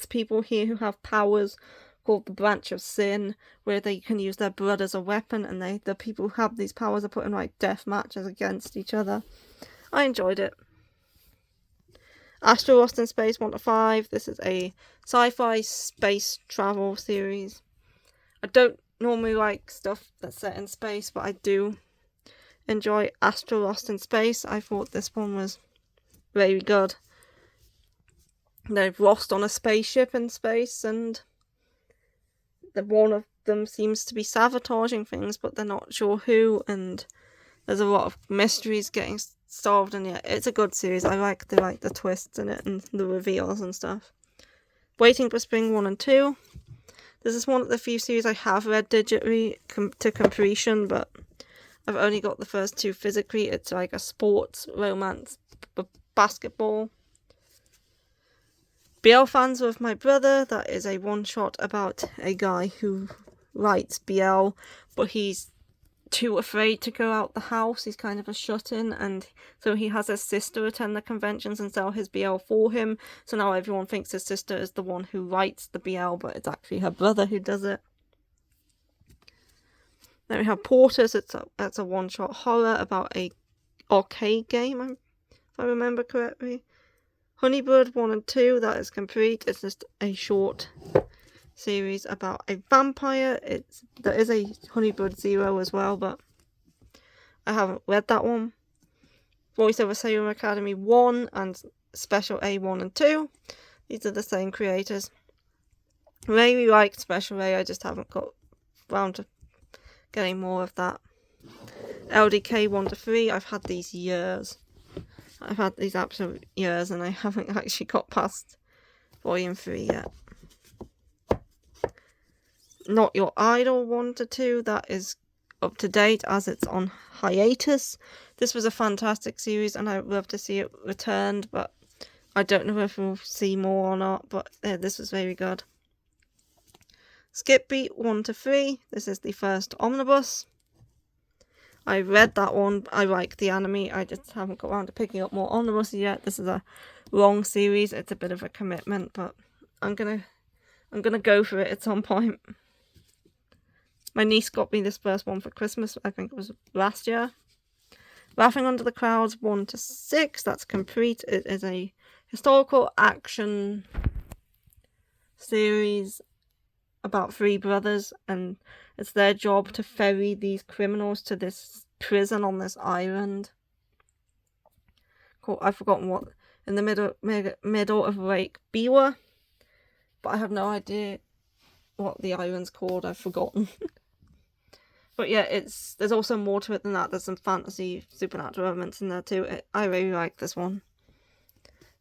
people here who have powers called the Branch of Sin, where they can use their blood as a weapon, and the people who have these powers are put in like death matches against each other. I enjoyed it. Astro Lost in Space 1 to 5. This is a sci-fi space travel series. I don't normally like stuff that's set in space, but I do enjoy Astro Lost in Space. I thought this one was very good. They've lost on a spaceship in space, and one of them seems to be sabotaging things, but they're not sure who, and there's a lot of mysteries getting solved, and yeah, it's a good series. I like the twists in it and the reveals and stuff. Waiting for Spring 1 and 2. This is one of the few series I have read digitally to completion, but I've only got the first 2 physically. It's like a sports romance basketball. BL Fans with My Brother. That is a one-shot about a guy who writes BL, but he's too afraid to go out the house. He's kind of a shut-in, and so he has his sister attend the conventions and sell his BL for him. So now everyone thinks his sister is the one who writes the BL, but it's actually her brother who does it. Then we have Porters. It's a one-shot horror about a arcade game, if I remember correctly. Honeybird 1 and 2, that is complete. It's just a short series about a vampire. There is a Honeybird 0 as well, but I haven't read that one. Voice Over Salem Academy 1 and Special A 1 and 2. These are the same creators. Really liked Special A, I just haven't got round to getting more of that. LDK 1 to 3, I've had these years. I've had these absolute years, and I haven't actually got past Volume 3 yet. Not Your Idol 1 to 2, that is up to date as it's on hiatus. This was a fantastic series, and I'd love to see it returned, but I don't know if we'll see more or not, but this was very good. Skip Beat 1 to 3, this is the first omnibus. I read that one. I like the anime. I just haven't got around to picking up more omnibuses yet. This is a long series. It's a bit of a commitment, but I'm gonna go for it at some point. My niece got me this first one for Christmas. I think it was last year. Laughing Under the Clouds 1 to 6. That's complete. It is a historical action series about 3 brothers, and it's their job to ferry these criminals to this prison on this island. I've forgotten what, in the middle of Lake Biwa, but I have no idea what the island's called. I've forgotten. But yeah, there's also more to it than that. There's some fantasy, supernatural elements in there too. I really like this one.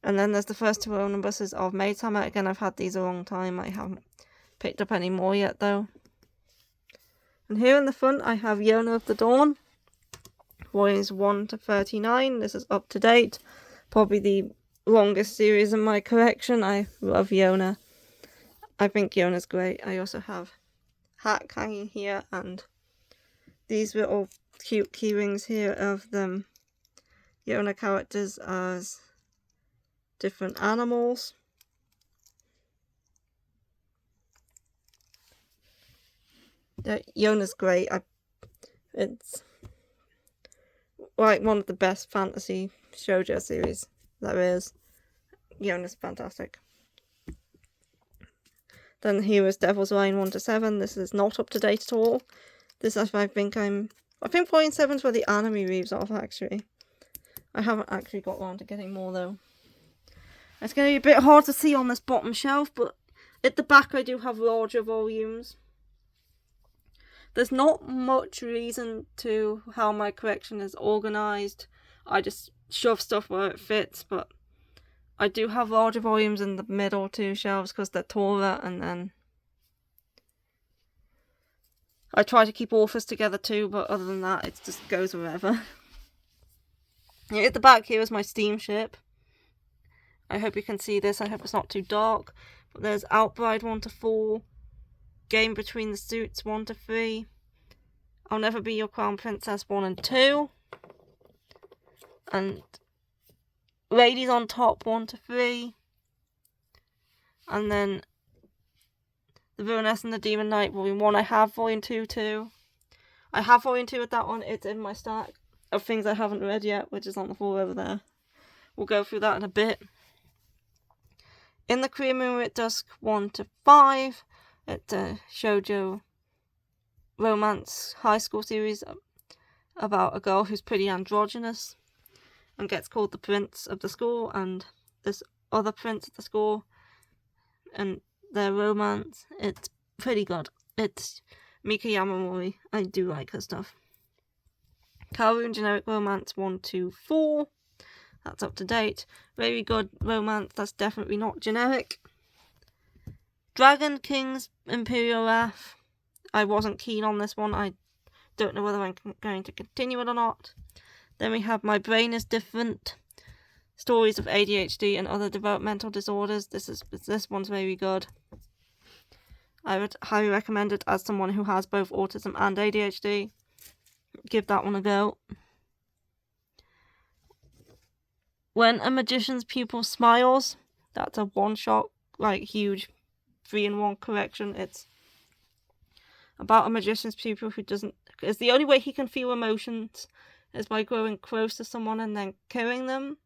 And then there's the first 2 omnibuses of Maidhammer. Again, I've had these a long time. I haven't picked up any more yet though. And here in the front I have Yona of the Dawn, volumes 1 to 39. This is up to date. Probably the longest series in my collection. I love Yona. I think Yona's great. I also have hat hanging here, and these little cute key rings here of them Yona characters as different animals. Yona's great. It's like one of the best fantasy shojo series there is. Yona's fantastic. Then here is Devil's Reign 1 to 7. This is not up to date at all. This I think Volume 7's where the anime leaves off actually. I haven't actually got around to getting more though. It's going to be a bit hard to see on this bottom shelf, but at the back I do have larger volumes. There's not much reason to how my collection is organised. I just shove stuff where it fits, but I do have larger volumes in the middle 2 shelves because they're taller, and then I try to keep authors together too, but other than that it just goes wherever. At the back here is my steamship. I hope you can see this. I hope it's not too dark. But there's Outbride 1 to 4, Game Between the Suits 1 to 3, I'll Never Be Your Crown Princess 1 and 2, and Ladies on Top 1 to 3, and then The Villainess and the Demon Knight Volume 1. I have Volume 2 too. I have Volume 2 with that one. It's in my stack of things I haven't read yet, which is on the floor over there. We'll go through that in a bit. In the Korean Moon at Dusk 1 to 5. It's a shojo romance high school series about a girl who's pretty androgynous and gets called the prince of the school, and this other prince at the school, and their romance. It's pretty good. It's Mika Yamamori. I do like her stuff. Kowloon Generic Romance 1 to 4. That's up to date. Very good romance. That's definitely not generic. Dragon King's Imperial Wrath. I wasn't keen on this one. I don't know whether I'm going to continue it or not. Then we have My Brain is Different. Stories of ADHD and other developmental disorders. This one's very good. I would highly recommend it as someone who has both autism and ADHD. Give that one a go. When a Magician's Pupil Smiles. That's a one-shot, like, huge 3-in-1 collection. It's about a magician's pupil who doesn't... It's the only way he can feel emotions is by growing close to someone and then killing them.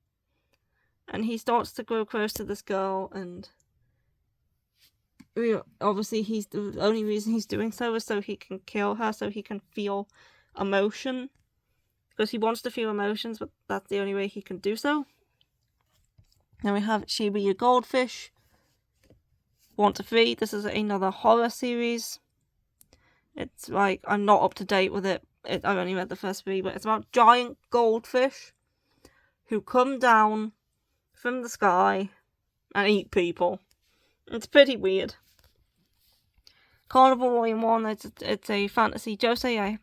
And he starts to grow close to this girl, and obviously the only reason he's doing so is so he can kill her, so he can feel emotion. Because he wants to feel emotions, but that's the only way he can do so. Then we have Shibuya Goldfish 1 to 3. This is another horror series. It's like, I'm not up to date with it. I've only read the first 3, but it's about giant goldfish who come down from the sky and eat people. It's pretty weird. Carnival Volume 1, it's a fantasy josei. I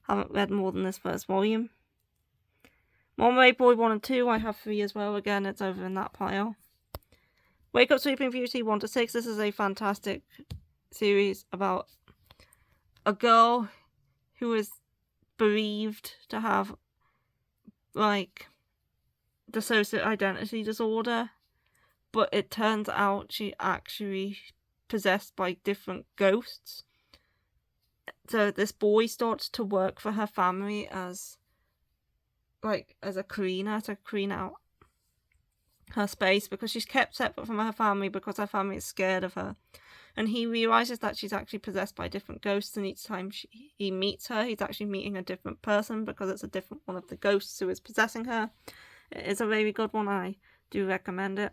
haven't read more than this first volume. Monomaid Boy 1 and 2, I have 3 as well. Again, it's over in that pile. Wake Up Sleeping Beauty 1 to 6. This is a fantastic series about a girl who is believed to have, like, dissociative identity disorder, but it turns out she actually possessed by different ghosts. So this boy starts to work for her family as a cleaner, to clean out her space, because she's kept separate from her family because her family is scared of her. And he realises that she's actually possessed by different ghosts, and each time he meets her, he's actually meeting a different person because it's a different one of the ghosts who is possessing her. It is a very good one. I do recommend it.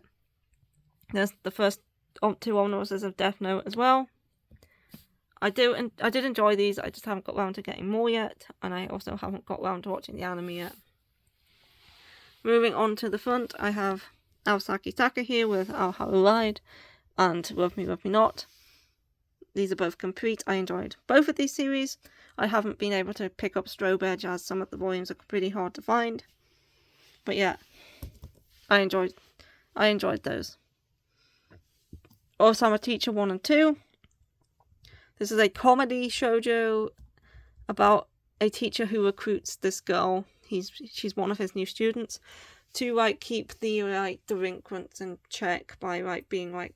There's the first 2 omnibuses of Death Note as well. I did enjoy these. I just haven't got round to getting more yet, and I also haven't got round to watching the anime yet. Moving on to the front, I have Aosaki Taka here with Our Hollow Ride and Love Me, Love Me Not. These are both complete. I enjoyed both of these series. I haven't been able to pick up Strobe Edge as some of the volumes are pretty hard to find. But yeah, I enjoyed those. Osama Teacher 1 and 2. This is a comedy shoujo about a teacher who recruits this girl. She's one of his new students to keep the delinquents in check by being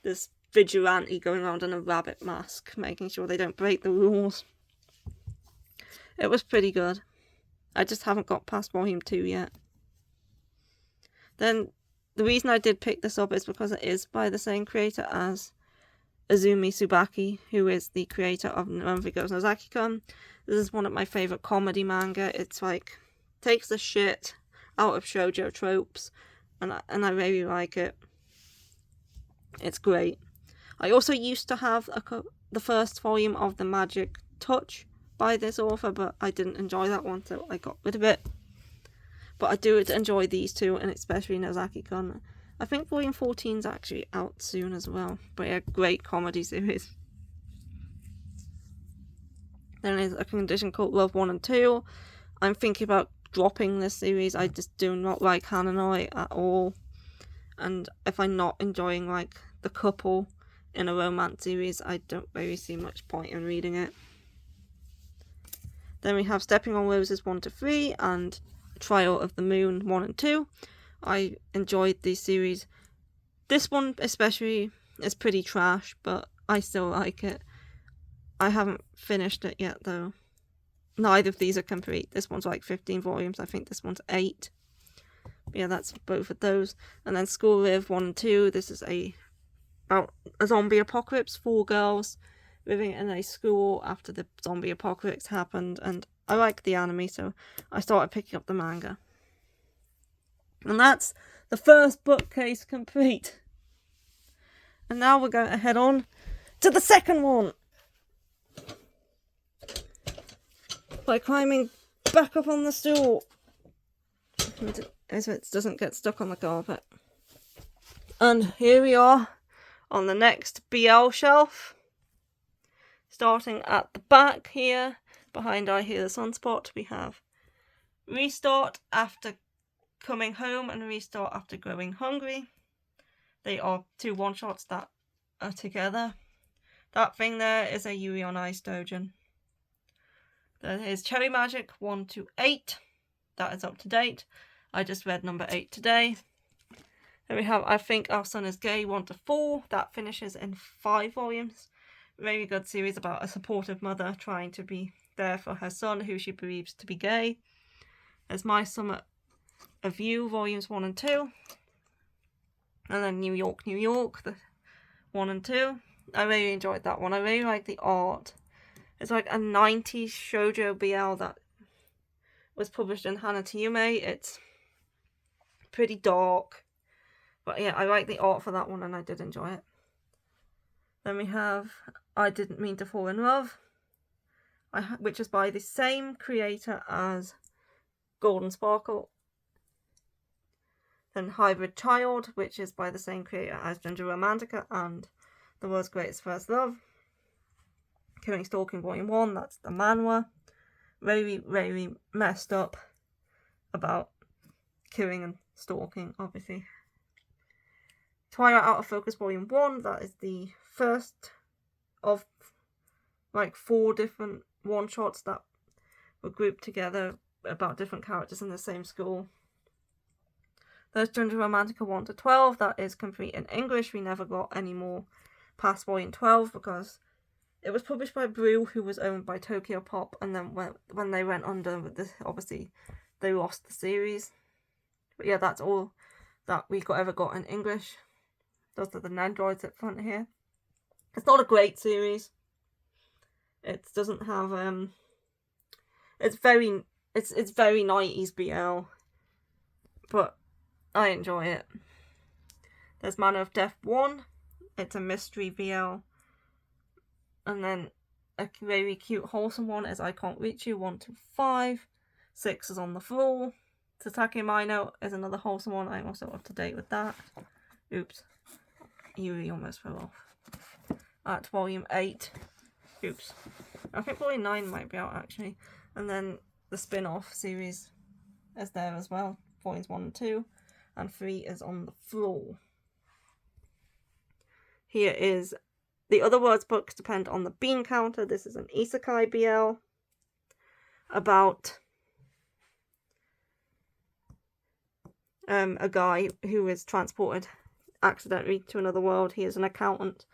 this vigilante going around in a rabbit mask, making sure they don't break the rules. It was pretty good. I just haven't got past volume 2 yet. Then the reason I did pick this up is because it is by the same creator as Azumi Tsubaki, who is the creator of Monthly Girls Nozaki-kun. This is one of my favourite comedy manga. It's takes the shit out of shoujo tropes, and I really like it. It's great. I also used to have the first volume of The Magic Touch by this author, but I didn't enjoy that one, so I got rid of it. But I do enjoy these two, and especially Nozaki-kun. I think volume 14 is actually out soon as well. But yeah, great comedy series. Then there's a condition called Love 1 and 2. I'm thinking about dropping this series. I just do not like Hananoi at all. And if I'm not enjoying the couple in a romance series, I don't really see much point in reading it. Then we have Stepping on Roses 1 to 3 and Trial of the Moon 1 and 2. I enjoyed these series. This one especially is pretty trash, but I still like it. I haven't finished it yet though. Neither of these are complete. This one's like 15 volumes. I think this one's 8. But yeah, that's both of those. And then School Live 1 and 2. This is about a zombie apocalypse. 4 girls living in a school after the zombie apocalypse happened. And I like the anime, so I started picking up the manga. And that's the first bookcase complete. And now we're going to head on to the second one. By climbing back up on the stool. As it doesn't get stuck on the carpet. And here we are on the next BL shelf. Starting at the back here, behind I Hear the Sunspot, we have Restart After Coming Home and Restart After Growing Hungry. They are 2 one-shots that are together. That thing there is a Yuri on Ice Dojin. There is Cherry Magic 1 to 8. That is up to date. I just read number 8 today. Then we have I Think Our Son Is Gay 1 to 4. That finishes in 5 volumes. Very good series about a supportive mother trying to be there for her son who she believes to be gay. There's My Summer of You volumes 1 and 2. And then New York, New York, the 1 and 2. I really enjoyed that one. I really like the art. It's like a 90s shojo BL that was published in Hanatiyume. It's pretty dark. But yeah, I like the art for that one and I did enjoy it. Then we have I Didn't Mean to Fall in Love, which is by the same creator as Golden Sparkle. Then Hybrid Child, which is by the same creator as Ginger Romantica and The World's Greatest First Love. Killing Stalking Volume 1, that's the manhwa. Very, very messed up about killing and stalking, obviously. Twilight Out of Focus Volume 1, that is the first of like 4 different one-shots that were grouped together about different characters in the same school. There's Ginger Romantica 1 to 12, that is complete in English. We never got any more past Volume 12 because it was published by Brew, who was owned by Tokyo Pop, and then when they went under, obviously they lost the series. But yeah, that's all that we ever got in English. Those are the Nendroids at front here. It's not a great series. It doesn't have it's very 90s BL, but I enjoy it. There's Manor of Death 1. It's a mystery BL. And then a very cute wholesome one is I Can't Reach You 1 to 5. 6 is On the Floor. Tatake Mino is another wholesome one. I'm also up to date with that. Oops. Yuri almost fell off. At volume 8. Oops. I think volume 9 might be out actually. And then the spin-off series is there as well. Volumes 1 and 2. And 3 is On the Floor. Here is The Other Words books depend on the bean counter. This is an isekai BL about a guy who is transported accidentally to another world. He is an accountant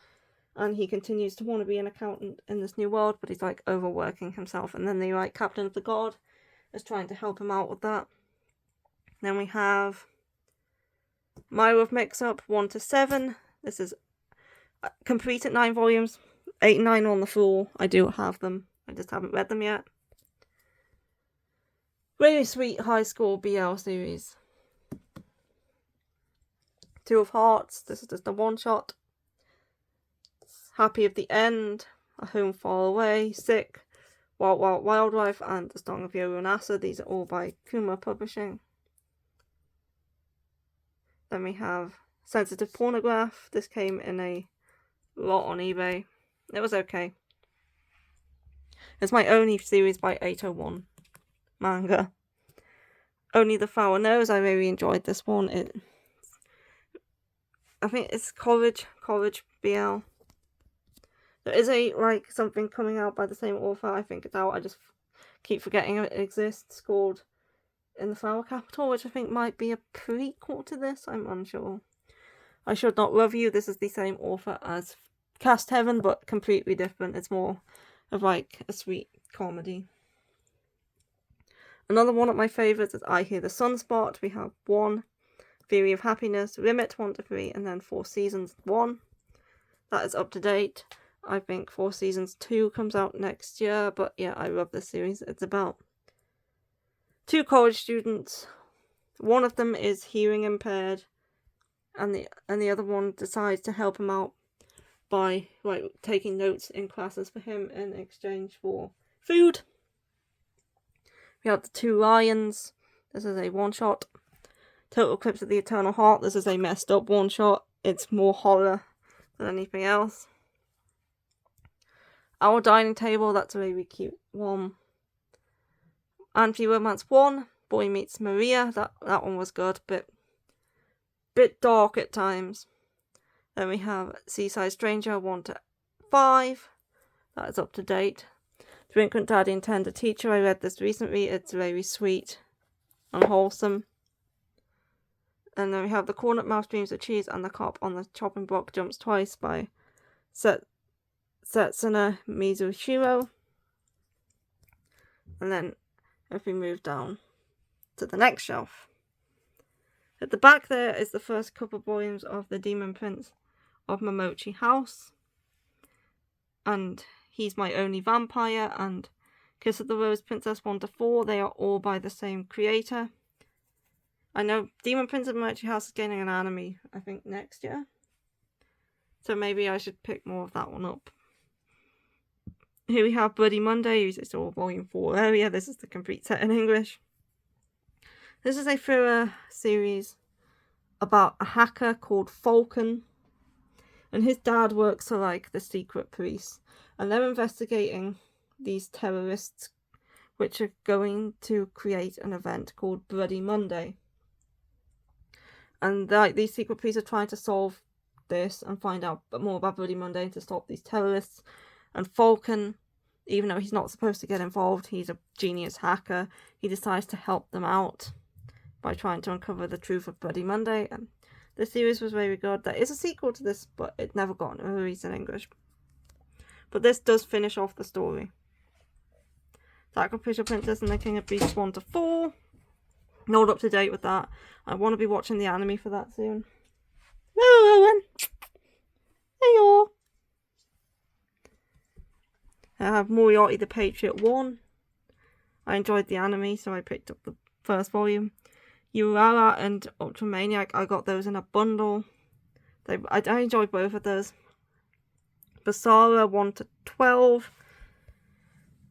and he continues to want to be an accountant in this new world, but he's like overworking himself, and then the captain of the guard is trying to help him out with that. Then we have My Love Mix-Up 1 to 7. This is complete at 9 volumes. 8 and 9 on the floor. I do have them. I just haven't read them yet. Really sweet high school BL series. 2 of Hearts. This is just a one-shot. Happy of the End. A Home Far Away. Sick. Wild Wild Wildlife. And The Song of Yoru Nasa. These are all by Kuma Publishing. Then we have Sensitive Pornograph. This came in a lot on eBay. It was okay. It's my only series by 801 manga. Only the Flower Knows. I really enjoyed this one. I think it's College BL. There is something coming out by the same author. I think it's out. I just keep forgetting it exists, called In the Flower Capital, which I think might be a prequel to this. I'm unsure. I Should Not Love You. This is the same author as Cast Heaven, but completely different. It's more of a sweet comedy. Another one of my favourites is I Hear the Sunspot. We have 1, Theory of Happiness, Limit 1 to 3, and then 4 Seasons 1. That is up to date. I think 4 Seasons 2 comes out next year, but yeah, I love this series. It's about 2 college students. One of them is hearing impaired, and the other one decides to help him out by taking notes in classes for him in exchange for food. We have the 2 Lions. This is a one-shot. Total Eclipse of the Eternal Heart. This is a messed up one-shot. It's more horror than anything else. Our Dining Table. That's a really cute one. Anti-Romance 1. Boy Meets Maria. That one was good. Bit dark at times. Then we have Seaside Stranger 1 to 5. That is up to date. Delinquent Daddy and Tender Teacher. I read this recently. It's very sweet and wholesome. And then we have The Cornet Mouth Dreams of Cheese and The Cop on the Chopping Block Jumps Twice by Setsuna Mizushiro. And then if we move down to the next shelf, at the back there is the first couple volumes of The Demon Prince of Momochi House, and He's My Only Vampire, and Kiss of the Rose Princess 1 to 4. They are all by the same creator. I know Demon Prince of Momochi House is getting an anime, I think, next year. So maybe I should pick more of that one up. Here we have Bloody Monday. It's all volume 4 area. This is the complete set in English. This is a thriller series about a hacker called Falcon. And his dad works for the secret police. And they're investigating these terrorists which are going to create an event called Bloody Monday. And these secret police are trying to solve this and find out more about Bloody Monday to stop these terrorists. And Falcon, even though he's not supposed to get involved, he's a genius hacker. He decides to help them out by trying to uncover the truth of Bloody Monday. And the series was very good. There is a sequel to this, but it never got a release in English. But this does finish off the story. Sacrificial Princess and the King of Beasts 1 to 4. Not up to date with that. I want to be watching the anime for that soon. Hello, Owen. Hey, y'all. I have Moriarty the Patriot 1. I enjoyed the anime, so I picked up the first volume. Urara and Ultramaniac, I got those in a bundle. I enjoyed both of those. Basara 1 to 12.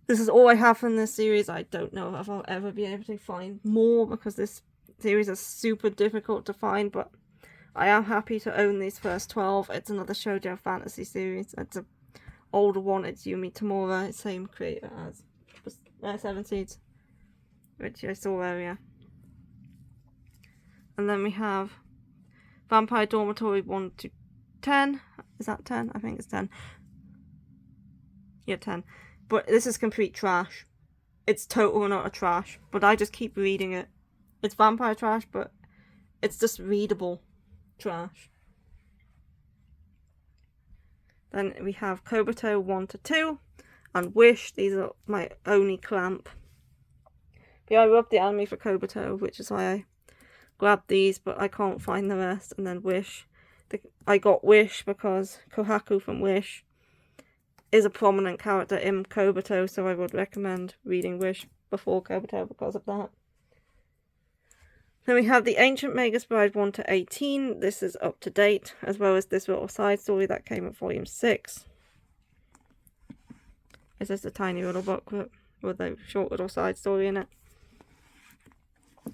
This is all I have from this series. I don't know if I'll ever be able to find more because this series is super difficult to find, but I am happy to own these first 12. It's another shoujo fantasy series. It's an older one. It's Yumi Tamura, same creator as Seven Seeds, which I saw earlier. And then we have Vampire Dormitory 1 to 10. Is that 10? I think it's 10. Yeah, 10. But this is complete trash. It's total and utter trash. But I just keep reading it. It's vampire trash, but it's just readable trash. Then we have Kobuto 1 to 2. And Wish. These are my only clamp. But yeah, I love the anime for Kobuto, which is why I grabbed these, but I can't find the rest. And then Wish. I got Wish because Kohaku from Wish is a prominent character in Kobuto, so I would recommend reading Wish before Kobuto because of that. Then we have the Ancient Magus Bride 1 to 18. This is up to date, as well as this little side story that came at volume 6. It's just a tiny little book with a short little side story in it.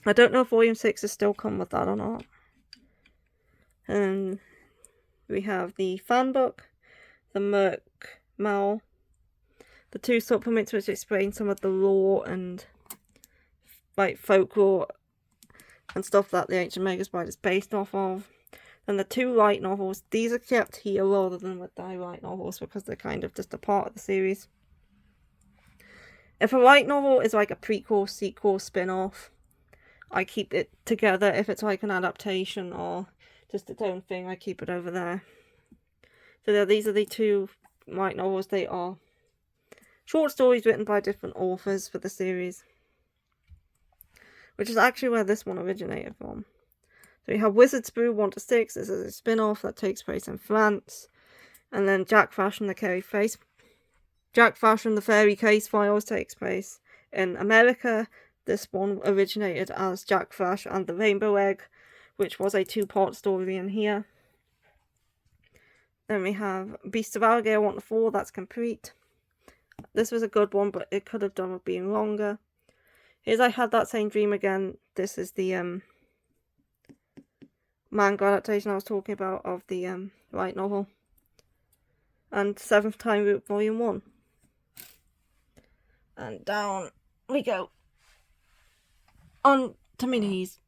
I don't know if volume 6 is still come with that or not. And we have the fan book, the Merc Mal, the 2 supplements which explain some of the lore and folklore and stuff that the Ancient Magus Bride is based off of. Then the 2 light novels, these are kept here rather than with the light novels because they're kind of just a part of the series. If a light novel is like a prequel, sequel, spin-off, I keep it together. If it's like an adaptation or just its own thing, I keep it over there. So these are the 2 light novels. They are short stories written by different authors for the series, which is actually where this one originated from. So we have Wizard's Brew 1 to 6. This is a spin-off that takes place in France. And then Jack Flash and the Fairy Case Files takes place in America. This one originated as Jack Flash and the Rainbow Egg, which was a 2-part story in here. Then we have Beast of Alligator 1 to 4. That's complete. This was a good one, but it could have done with being longer. Here's I Had That Same Dream Again. This is the manga adaptation I was talking about of the light novel. And 7th Time Loop Volume 1. And down we go. On to my knees,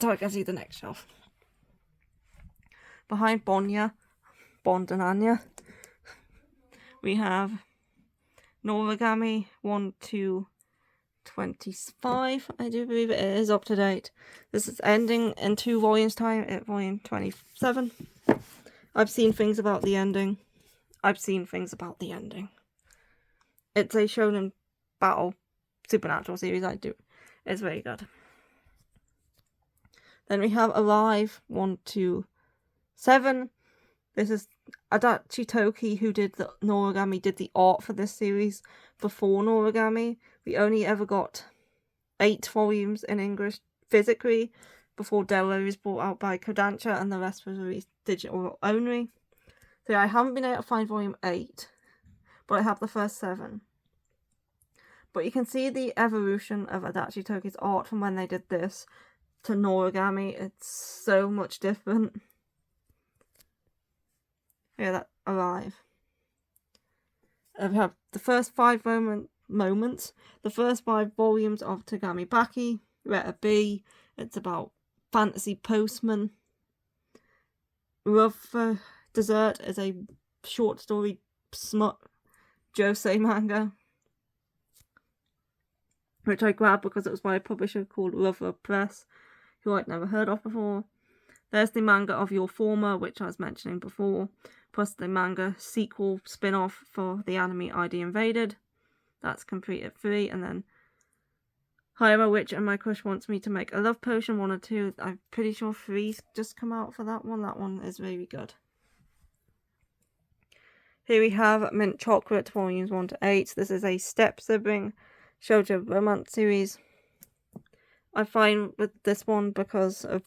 so I can see the next shelf. Behind Bond and Anya, we have Noragami 1 to 25, I do believe it is up to date. This is ending in 2 volumes time at volume 27. I've seen things about the ending. It's a shonen battle supernatural series. It's very good. Then we have Alive 1 to 7. This is Adachi Toki, who did the Noragami, did the art for this series before Noragami. We only ever got 8 volumes in English physically before Delo was brought out by Kodansha, and the rest was released digital only. So I haven't been able to find volume 8, but I have the first 7. But you can see the evolution of Adachi Toki's art from when they did this to Noragami. It's so much different. Yeah, that Alive. We have the first 5 moments. The first 5 volumes of Tagami Baki, letter B. It's about fantasy postman. Love for Dessert is a short story smut josei manga, which I grabbed because it was by a publisher called Lover Press, who I'd never heard of before. There's the manga of Your Former, which I was mentioning before, plus the manga sequel spin-off for the anime ID Invaded. That's complete at 3, and then Hira Witch and My Crush Wants Me to Make a Love Potion 1 or 2. I'm pretty sure 3's just come out for that one. That one is really good. Here we have Mint Chocolate volumes 1 to 8. This is a step-sibling shojo romance series. I find with this one, because of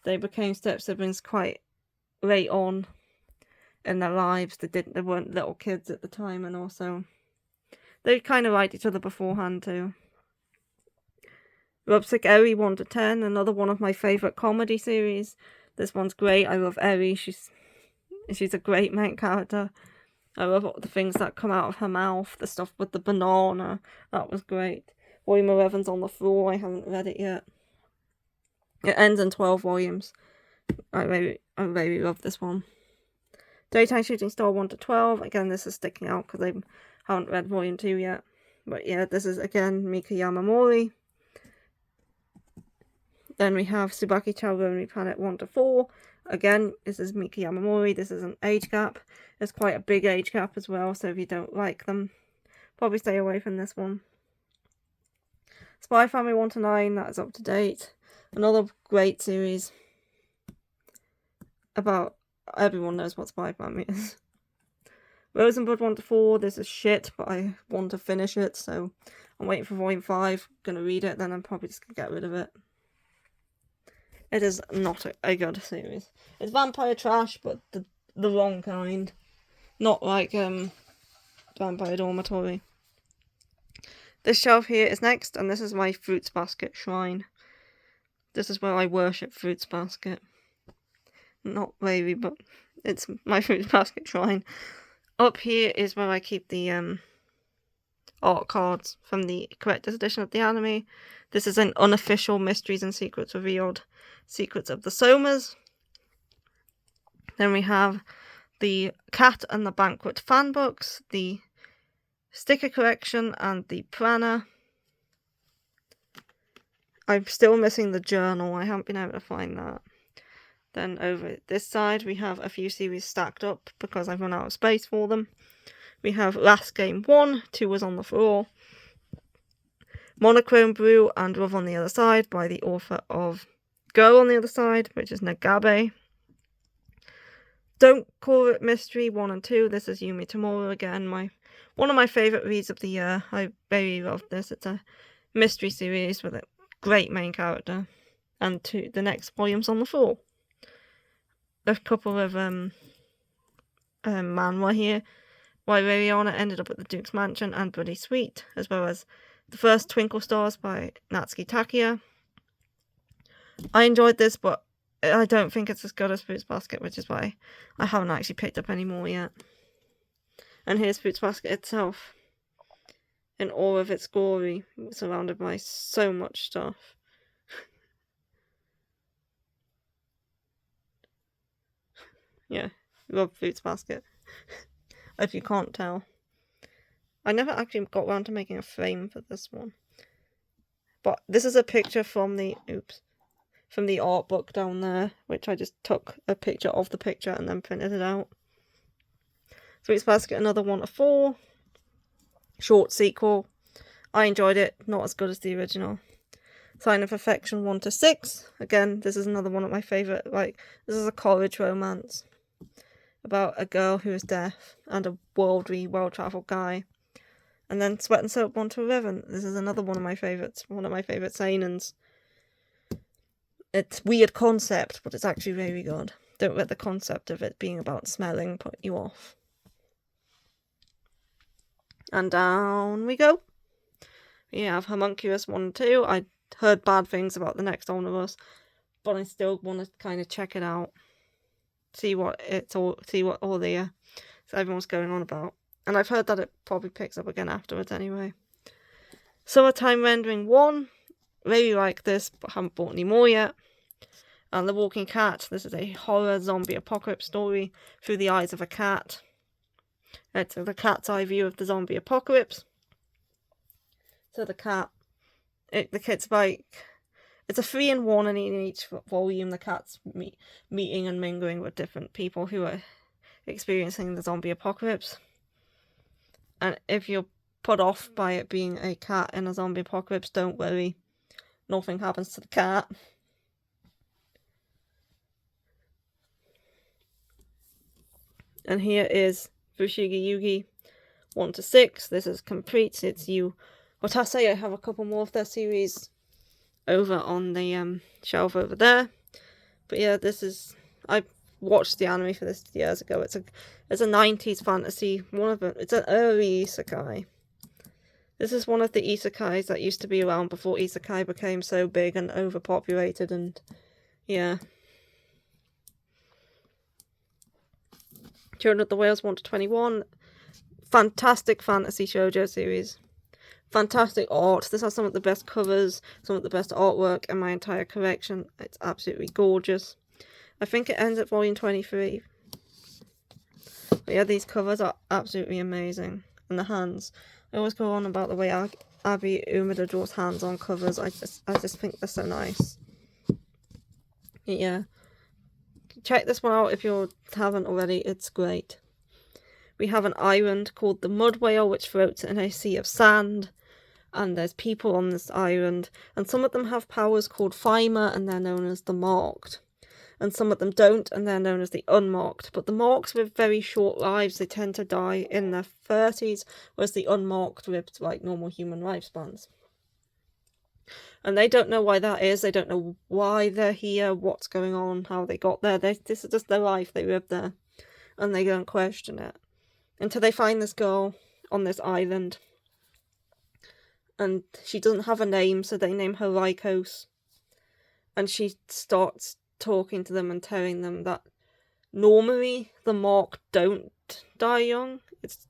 they became step-siblings quite late on in their lives. They weren't little kids at the time, and also they kind of liked each other beforehand too. Lovesick Eri 1 to 10, another one of my favourite comedy series. This one's great. I love Eri. She's a great main character. I love all the things that come out of her mouth. The stuff with the banana. That was great. Volume 11's on the floor. I haven't read it yet. It ends in 12 volumes. I really love this one. Daytime Shooting Star 1 to 12. Again, this is sticking out because I haven't read volume 2 yet. But yeah, this is again Mika Yamamori. Then we have Tsubaki-chan Lonely Planet 1 to 4. Again, this is Mika Yamamori. This is an age gap. There's quite a big age gap as well, so if you don't like them, probably stay away from this one. Spy Family 1 to 9, that is up to date. Another great series about everyone knows what Spy Family is. Rose and Blood 1 to 4, this is shit, but I want to finish it, so I'm waiting for volume 5. Gonna read it, then I'm probably just gonna get rid of it. It is not a good series. It's vampire trash, but the wrong kind. Not like Vampire Dormitory. This shelf here is next, and this is my Fruits Basket shrine. This is where I worship Fruits Basket. Not really, but it's my Fruits Basket shrine. Up here is where I keep the art cards from the collector's edition of the anime. This is an unofficial Mysteries and Secrets Revealed Secrets of the Somas. Then we have the Cat and the Banquet fan books, the sticker collection, and the Prana. I'm still missing the journal. I haven't been able to find that. Then over this side we have a few series stacked up because I've run out of space for them. We have Last Game 1, 2 was on the floor. Monochrome Brew and Love on the Other Side by the author of Girl on the Other Side, which is Nagabe. Don't Call It Mystery 1 and 2. This is Yumi Tamura again. One of my favourite reads of the year. I very love this. It's a mystery series with a great main character. And the next volume's on the floor. A couple of manhwa here. Why Rariana Ended Up at the Duke's Mansion and Bloody Sweet, as well as the first Twinkle Stars by Natsuki Takia. I enjoyed this, but I don't think it's as good as Fruits Basket, which is why I haven't actually picked up any more yet. And here's Fruits Basket itself, in all of its glory, surrounded by so much stuff. Yeah, love Fruits Basket. If you can't tell. I never actually got around to making a frame for this one. But this is a picture from the art book down there, which I just took a picture of the picture and then printed it out. Fruits Basket, another 1 to 4. Short sequel. I enjoyed it, not as good as the original. Sign of Affection 1 to 6. Again, this is another one of my favourite, this is a college romance about a girl who is deaf and a worldly, well-travelled guy. And then Sweat and Soap 1 to 11. This is another one of my favourites, seinens. It's weird concept, but it's actually very good. Don't let the concept of it being about smelling put you off. And down we go. We have Homunculus 1 and 2. I heard bad things about the next omnibus, but I still want to kind of check it out. See what all the everyone's going on about. And I've heard that it probably picks up again afterwards anyway. Summertime Rendering 1. Really like this, but haven't bought any more yet. And The Walking Cat. This is a horror zombie apocalypse story through the eyes of a cat. It's the cat's eye view of the zombie apocalypse. So the cat, it's a 3-in-1, and in each volume the cat's meeting and mingling with different people who are experiencing the zombie apocalypse. And if you're put off by it being a cat in a zombie apocalypse, don't worry. Nothing happens to the cat. And here is Fushigi Yugi 1 to 6. This is complete. It's Yu Watase. I have a couple more of their series over on the shelf over there. But yeah, I watched the anime for this years ago. It's a 90s fantasy. It's an early isekai. This is one of the isekais that used to be around before isekai became so big and overpopulated, and yeah. Children of the Whales 1 to 21. Fantastic fantasy shoujo series. Fantastic art. This has some of the best covers, some of the best artwork in my entire collection. It's absolutely gorgeous. I think it ends at volume 23. But yeah, these covers are absolutely amazing. And the hands. I always go on about the way Abi Umeda draws hands on covers. I just think they're so nice. Yeah. Check this one out if you haven't already. It's great. We have an island called the Mud Whale, which floats in a sea of sand. And there's people on this island. And some of them have powers called Faima, and they're known as the Marked. And some of them don't, and they're known as the Unmarked. But the Marked with very short lives, they tend to die in their 30s, whereas the Unmarked lived like normal human lifespans. And they don't know why that is. They don't know why they're here, what's going on, how they got there. This is just their life. They live there. And they don't question it. Until they find this girl on this island. And she doesn't have a name, so they name her Rykos. And she starts talking to them and telling them that normally the Mark don't die young. It's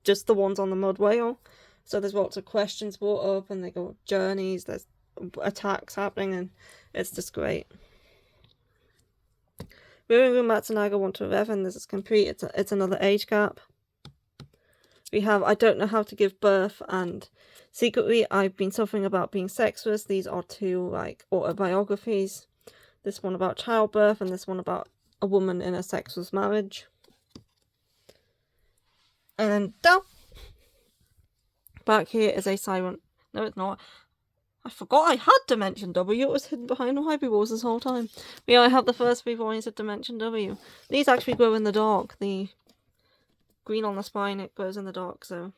just the ones on the Mud Whale. So there's lots of questions brought up, and they go on journeys, there's attacks happening, and it's just great. Ringu Matsunaga 1 to 11. This is complete. It's another age gap. We have I Don't Know How to Give Birth and Secretly I've Been Suffering About Being Sexless. These are two like autobiographies. This one about childbirth and this one about a woman in a sexless marriage. And then down back here is a silent. No, it's not. I forgot I had Dimension W. It was hidden behind Library Wars this whole time. But yeah, I have the first 3 volumes of Dimension W. These actually glow in the dark. The green on the spine, it glows in the dark. So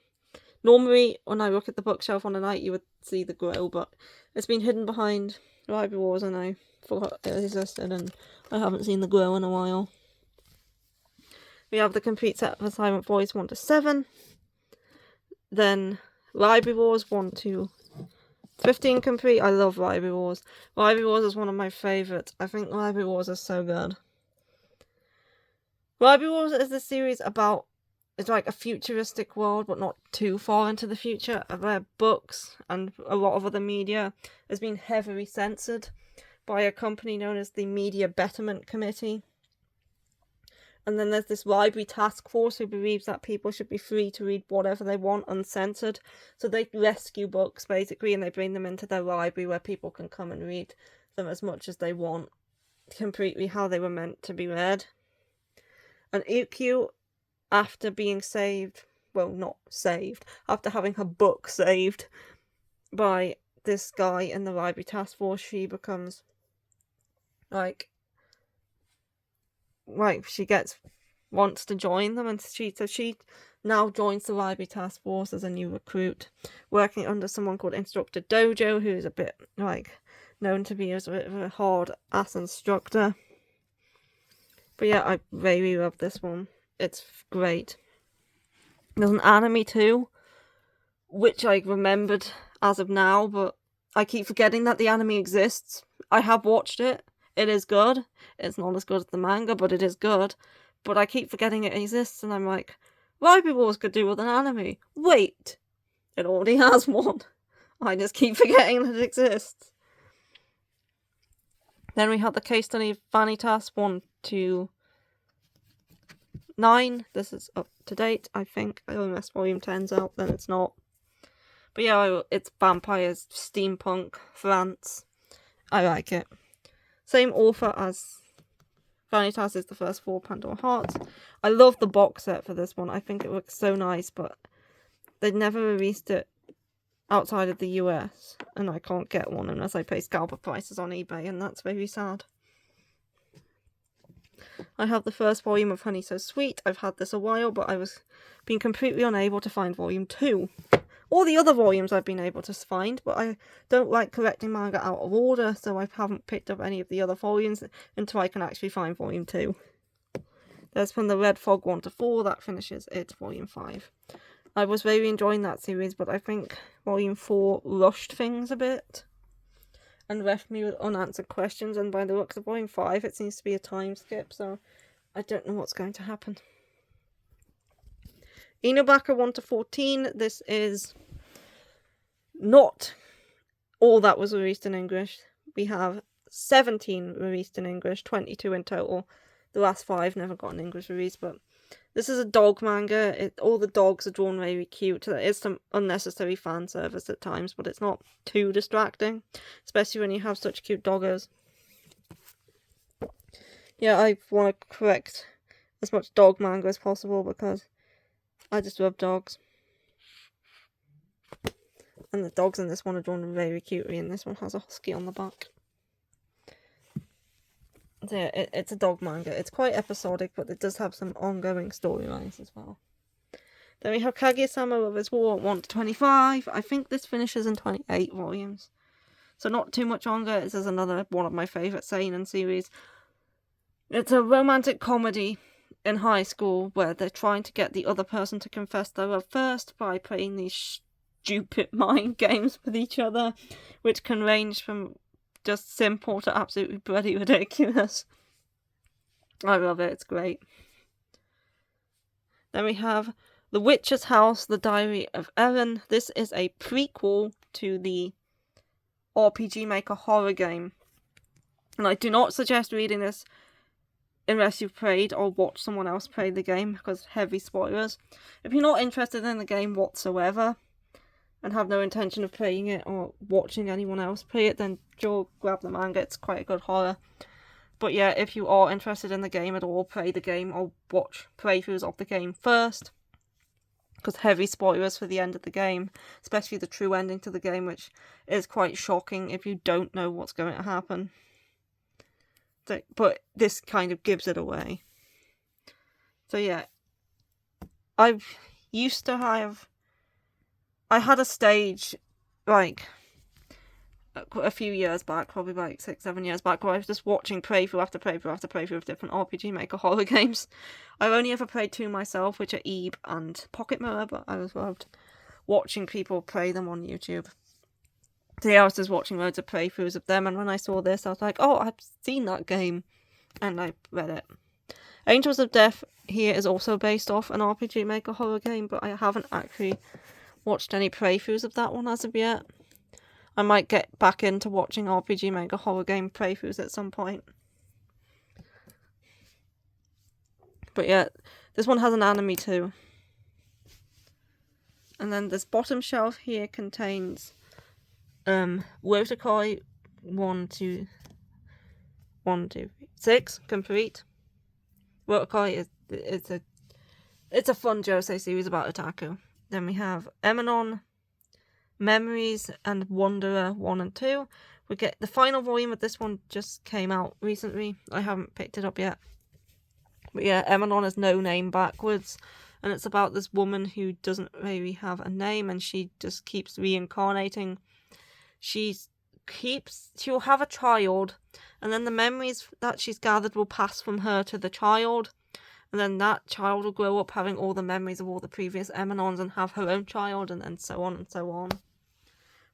normally, when I look at the bookshelf on the night, you would see the glow, but it's been hidden behind Library Wars, and I forgot it existed, and I haven't seen the glow in a while. We have the complete set for Silent Voice 1 to 7. Then Library Wars 1 to 15 complete. I love Library Wars. Library Wars is one of my favourites. I think Library Wars is so good. Library Wars is a series about, it's like a futuristic world, but not too far into the future, where books and a lot of other media has been heavily censored by a company known as the Media Betterment Committee. And then there's this library task force who believes that people should be free to read whatever they want uncensored. So they rescue books, basically, and they bring them into their library where people can come and read them as much as they want, completely how they were meant to be read. And Ikkyu, after being saved, well, not saved, after having her book saved by this guy in the library task force, she becomes, like she wants to join them, and she now joins the library task force as a new recruit, working under someone called Instructor Dojo, who is a bit known to be as a bit of a hard ass instructor. But yeah, I really love this one. It's great. There's an anime too, which I remembered as of now, but I keep forgetting that the anime exists. I have watched it. It is good. It's not as good as the manga, but it is good. But I keep forgetting it exists, and I'm like, Library Wars could do with an anime. Wait! It already has one. I just keep forgetting that it exists. Then we have the case study of Vanitas 1 to 9. This is up to date, I think. Unless Volume 10's out, then it's not. But yeah, it's vampires, steampunk, France. I like it. Same author as Vanitas is the first 4 Pandora Hearts. I love the box set for this one. I think it looks so nice, but they never released it outside of the US, and I can't get one unless I pay scalper prices on eBay, and that's very sad. I have the first volume of Honey So Sweet. I've had this a while, but I was being completely unable to find volume 2. All the other volumes I've been able to find, but I don't like collecting manga out of order, so I haven't picked up any of the other volumes until I can actually find volume 2. There's from the Red Fog 1 to 4, that finishes it, volume 5. I was very enjoying that series, but I think volume 4 rushed things a bit and left me with unanswered questions, and by the looks of volume 5 it seems to be a time skip, so I don't know what's going to happen. Inobaka 1 to 14, this is not all that was released in English. We have 17 released in English, 22 in total. The last 5 never got an English release, but this is a dog manga. All the dogs are drawn very cute. There is some unnecessary fan service at times, but it's not too distracting, especially when you have such cute doggos. Yeah, I want to correct as much dog manga as possible because I just love dogs. And the dogs in this one are drawn very cutely, and this one has a husky on the back. So yeah, it's a dog manga. It's quite episodic, but it does have some ongoing storylines as well. Then we have Kaguya-sama Lovers War 1 to 25. I think this finishes in 28 volumes. So not too much longer. This is another one of my favourite seinen series. It's a romantic comedy in high school where they're trying to get the other person to confess their love first by playing these stupid mind games with each other, which can range from just simple to absolutely bloody ridiculous. I love it, it's great. Then we have The Witch's House, The Diary of Eren. This is a prequel to the RPG Maker horror game. And I do not suggest reading this unless you've played or watched someone else play the game, because heavy spoilers. If you're not interested in the game whatsoever and have no intention of playing it or watching anyone else play it, then sure, grab the manga. It's quite a good horror. But yeah, if you are interested in the game at all, play the game or watch playthroughs of the game first, because heavy spoilers for the end of the game, especially the true ending to the game, which is quite shocking if you don't know what's going to happen. But this kind of gives it away. So yeah, I had a stage, like, a few years back, probably like 6-7 years back, where I was just watching playthrough after playthrough after playthrough of different RPG Maker horror games. I've only ever played 2 myself, which are Eve and Pocket Mirror, but I was loved watching people play them on YouTube. So yeah, I was just watching loads of playthroughs of them, and when I saw this, I was like, oh, I've seen that game, and I read it. Angels of Death here is also based off an RPG Maker horror game, but I haven't actually watched any playthroughs of that one as of yet. I might get back into watching RPG Maker horror game playthroughs at some point. But yeah, this one has an anime too. And then this bottom shelf here contains Wotakoi 1, 2, 6 complete. Wotakoi it's a fun josei series about otaku. Then we have Emanon, Memories, and Wanderer 1 and 2. We get the final volume of this one just came out recently. I haven't picked it up yet. But yeah, Emanon is no name backwards, and it's about this woman who doesn't really have a name, and she just keeps reincarnating. She'll have a child, and then the memories that she's gathered will pass from her to the child, and then that child will grow up having all the memories of all the previous Emanons and have her own child, and so on and so on.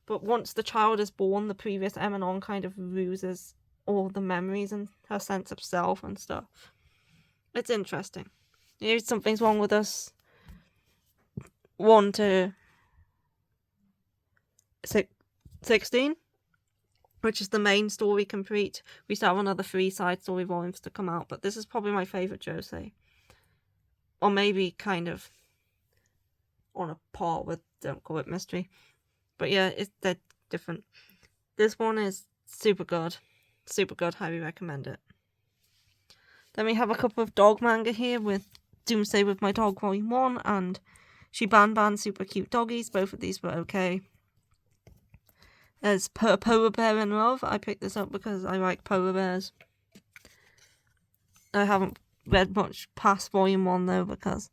But once the child is born, the previous Emanon kind of loses all the memories and her sense of self and stuff. It's interesting. Here's Something's Wrong with Us 1 to 16, which is the main story complete. We still have another 3 side story volumes to come out, but this is probably my favourite josei. Or maybe kind of on a par with Don't Call It Mystery. But yeah, they're different. This one is super good. Super good, highly recommend it. Then we have a couple of dog manga here with Doomsday with My Dog Volume 1 and Shiban Super Cute Doggies. Both of these were okay. There's Polar Bear in Love. I picked this up because I like polar bears. I haven't read much past Volume 1 though, because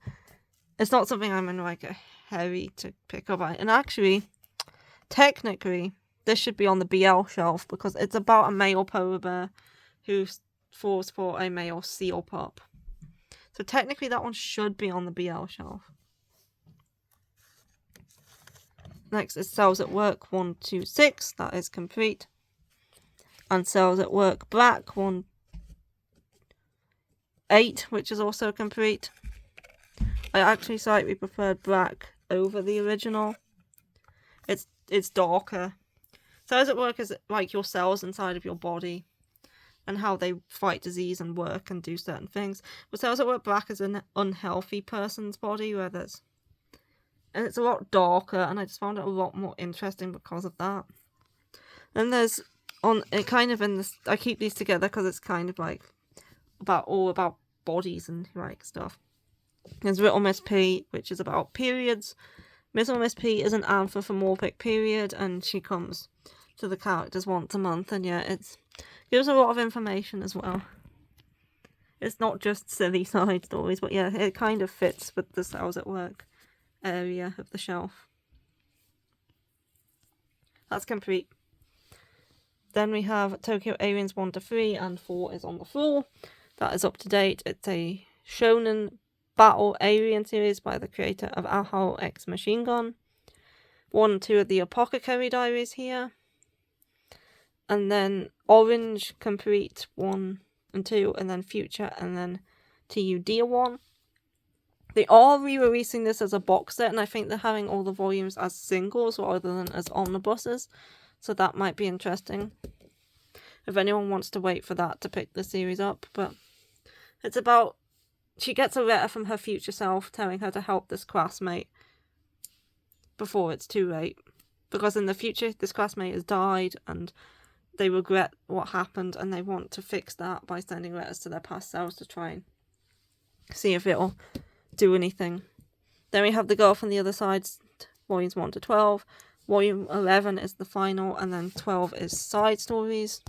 it's not something I'm in like a hurry to pick up. And actually, technically, this should be on the BL shelf because it's about a male polar bear who falls for a male seal pup. So technically that one should be on the BL shelf. Next is Cells at Work 126, that is complete. And Cells at Work Black 1/8, which is also complete. I actually slightly preferred Black over the original. It's darker. Cells at Work is like your cells inside of your body and how they fight disease and work and do certain things. But Cells at Work Black is an unhealthy person's body, and it's a lot darker, and I just found it a lot more interesting because of that. Then there's I keep these together because it's kind of like all about bodies and like stuff. There's Little Miss P, which is about periods. Little Miss P is an anthropomorphic period, and she comes to the characters once a month, and yeah, it gives a lot of information as well. It's not just silly side stories, but yeah, it kind of fits with the Cells at Work area of the shelf. That's complete. Then we have Tokyo Aliens 1-3, and 4 is on the floor. That is up to date. It's a shonen battle alien series by the creator of Ahau X Machine Gun. 1 and 2 are the Apothecary Diaries here. And then Orange complete 1 and 2, and then Future, and then TUD 1. They are re-releasing this as a box set, and I think they're having all the volumes as singles rather than as omnibuses, so that might be interesting if anyone wants to wait for that to pick the series up. But It's about, she gets a letter from her future self telling her to help this classmate before it's too late. Because in the future, this classmate has died and they regret what happened and they want to fix that by sending letters to their past selves to try and see if it'll do anything. Then we have The Girl from the Other Side, volumes 1 to 12. Volume 11 is the final, and then 12 is side stories,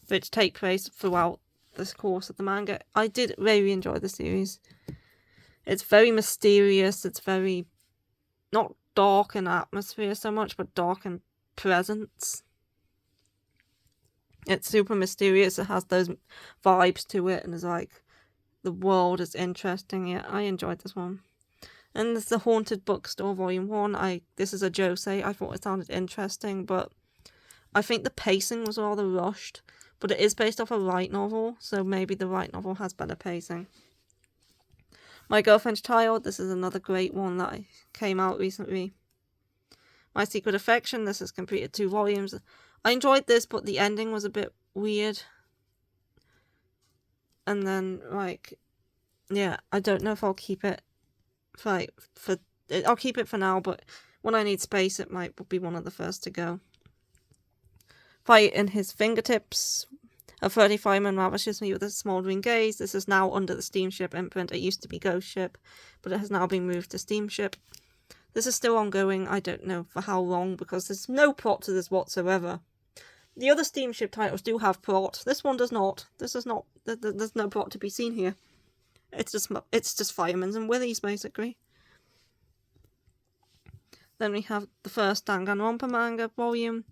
which take place throughout this course of the manga. I did really enjoy the series. It's very mysterious. It's very, not dark in atmosphere so much, but dark in presence. It's super mysterious. It has those vibes to it, and it's like, the world is interesting. Yeah, I enjoyed this one. And there's The Haunted Bookstore, Volume 1. This is a josei. I thought it sounded interesting, but I think the pacing was rather rushed. But it is based off a light novel, so maybe the light novel has better pacing. My Girlfriend's Child. This is another great one that came out recently. My Secret Affection. This has completed 2 volumes. I enjoyed this, but the ending was a bit weird. And then, like, yeah, I don't know if I'll keep it. I'll keep it for now, but when I need space, it might be one of the first to go. Fight in His Fingertips. A 35-man ravishes me with a smouldering gaze. This is now under the Steamship imprint. It used to be Ghost Ship, but it has now been moved to Steamship. This is still ongoing. I don't know for how long, because there's no plot to this whatsoever. The other Steamship titles do have plot. This one does not. This is not. There's no plot to be seen here. It's just firemen and willies, basically. Then we have the first Danganronpa manga volume.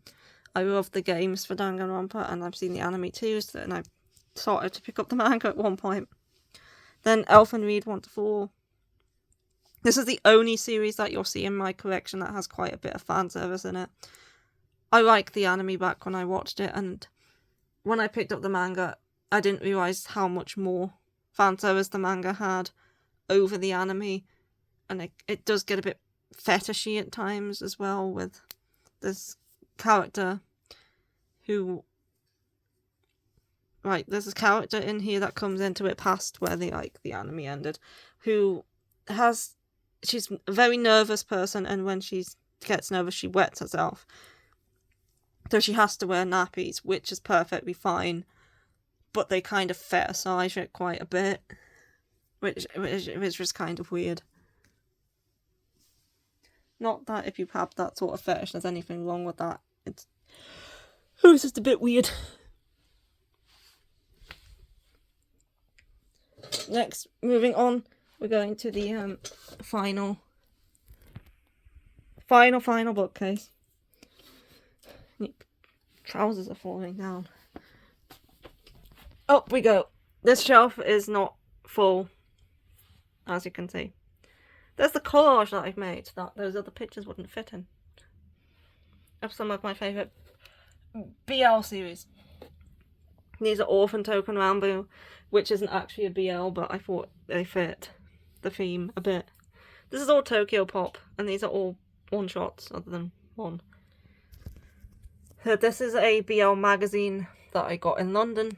I love the games for Danganronpa, and I've seen the anime too, and I started to pick up the manga at one point. Then Elfen Lied 1 to 4. This is the only series that you'll see in my collection that has quite a bit of fan service in it. I liked the anime back when I watched it, and when I picked up the manga, I didn't realise how much more fan service the manga had over the anime, and it does get a bit fetishy at times as well, with this character who, right, there's a character in here that comes into it past where the anime ended, who she's a very nervous person, and when she gets nervous she wets herself, so she has to wear nappies, which is perfectly fine, but they kind of fetishize it quite a bit, which is just kind of weird. Not that if you have that sort of fetish there's anything wrong with that. It's just a bit weird. Next, moving on, we're going to the final bookcase. Trousers are falling down. Up we go. This shelf is not full, as you can see. There's the collage that I've made that those other pictures wouldn't fit in, of some of my favourite BL series. These are Orphan Token Rambo, which isn't actually a BL, but I thought they fit the theme a bit. This is all Tokyo Pop, and these are all one-shots, other than one. So this is a BL magazine that I got in London,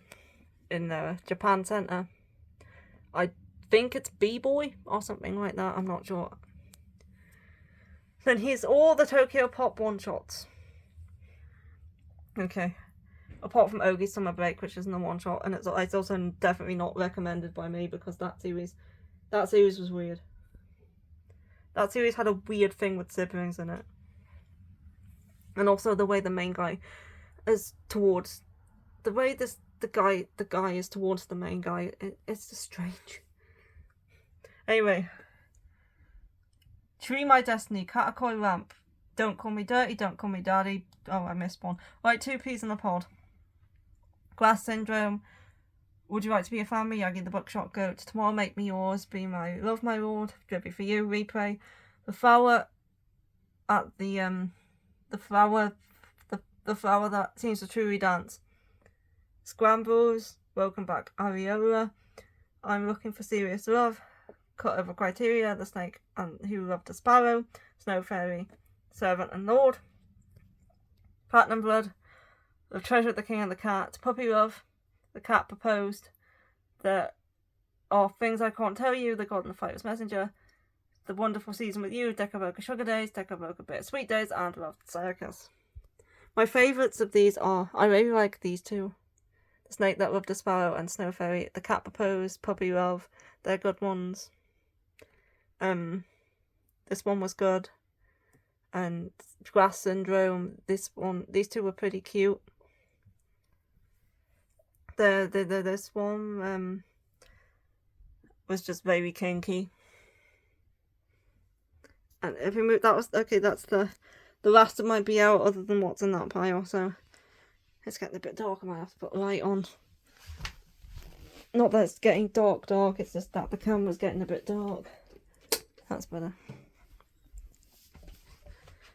in the Japan Centre. I think it's B-Boy or something like that, I'm not sure. Then here's all the Tokyo Pop one-shots. Okay. Apart from Ogi's Summer Break, which isn't a one-shot, and it's also definitely not recommended by me, because that series was weird. That series had a weird thing with siblings in it. And also the way the main guy is towards... The way the guy is towards the main guy, it's just strange. Anyway. Tree My Destiny, Katakoi Ramp, Don't Call Me Dirty, Don't Call Me Daddy. Oh, I missed one. Like 2 peas in a pod. Glass Syndrome, Would You Like to Be a Family, Yagi the Buckshot Goat, Tomorrow Make Me Yours, Be My Love My Lord, Drippy for You, Replay, The Flower at the flower that seems to truly dance, Scrambles, Welcome Back Ariola, I'm Looking for Serious Love, Cut Over Criteria, The Snake and Who Loved a Sparrow, Snow Fairy, Servant and Lord, Platinum Blood, The Treasure of the King and the Cat, Puppy Love, The Cat Proposed, There are Things I Can't Tell You, The God and the Fighters Messenger, The Wonderful Season with You, Dekavoka Sugar Days, Dekavoka Bittersweet Days, and Love the Circus. My favourites of these are, I really like these two. The Snake That Loved a Sparrow and Snow Fairy. The Cat Proposed, Puppy Love. They're good ones. This one was good. And Grass Syndrome. These two were pretty cute. This one was just very kinky. And if we move, that's the last of my BL other than what's in that pile. So it's getting a bit dark. I might have to put a light on. Not that it's getting dark, it's just that the camera's getting a bit dark. That's better.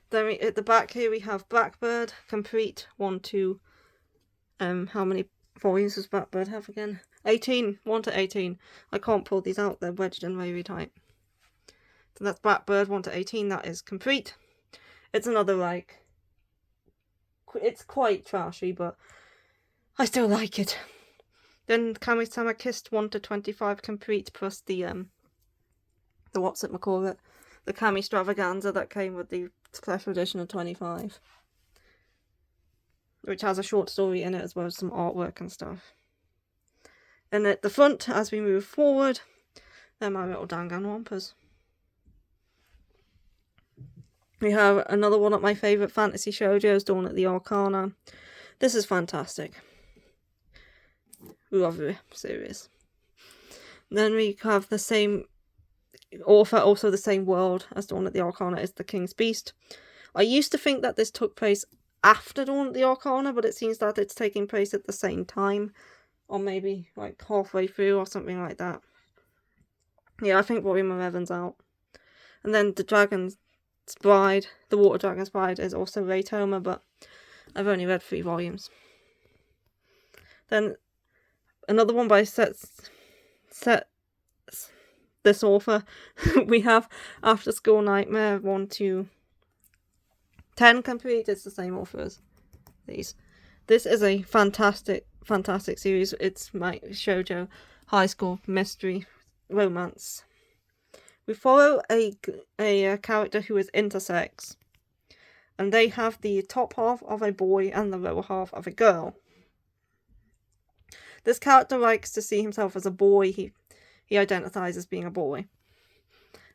Then at the back here we have Blackbird, complete, 1, 2. How many volumes does Blackbird have again? 18, 1 to 18. I can't pull these out, they're wedged in very tight. So that's Blackbird, 1 to 18, that is complete. It's another, like, it's quite trashy, but I still like it. Then Kami-sama Kissed, 1 to 25, complete, plus the what's it call it? The Kami Stravaganza that came with the special edition of 25. Which has a short story in it as well as some artwork and stuff. And at the front, as we move forward, they're my little Danganronpas. We have another one of my favourite fantasy shoujos, Dawn at the Arcana. This is fantastic. Love the series. Then we have the same author, also the same world as Dawn at the Arcana, is The King's Beast. I used to think that this took place after Dawn at the Arcana, but it seems that it's taking place at the same time. Or maybe like halfway through or something like that. Yeah, I think Volume 11's out. And then The Dragon's Bride, The Water Dragon's Bride, is also Ray Toma, but I've only read 3 volumes. Then another one by this author, we have After School Nightmare, 1 to 10 complete. It's the same author as these. This is a fantastic series. It's my shoujo high school mystery romance. We follow a character who is intersex, and they have the top half of a boy and the lower half of a girl. This character likes to see himself as a boy. He identifies as being a boy,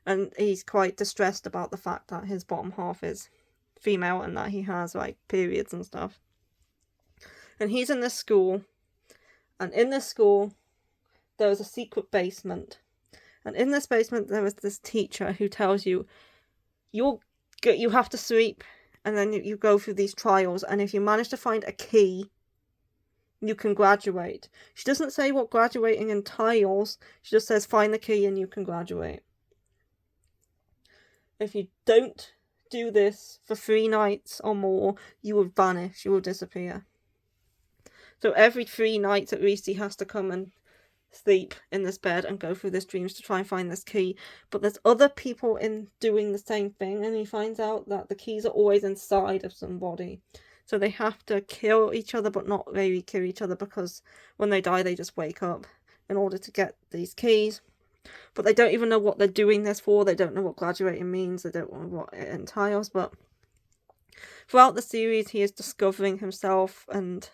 and he's quite distressed about the fact that his bottom half is female and that he has like periods and stuff. And he's in this school, and in this school there is a secret basement, and in this basement there is this teacher who tells you you have to sleep, and then you go through these trials, and if you manage to find a key, you can graduate. She doesn't say what graduating entails, she just says find the key and you can graduate. If you don't do this for 3 nights or more, you will vanish, you will disappear. So every 3 nights at least he has to come and sleep in this bed and go through this dreams to try and find this key. But there's other people in doing the same thing, and he finds out that the keys are always inside of somebody. So they have to kill each other, but not really kill each other, because when they die they just wake up in order to get these keys. But they don't even know what they're doing this for. They don't know what graduating means. They don't know what it entails. But throughout the series he is discovering himself and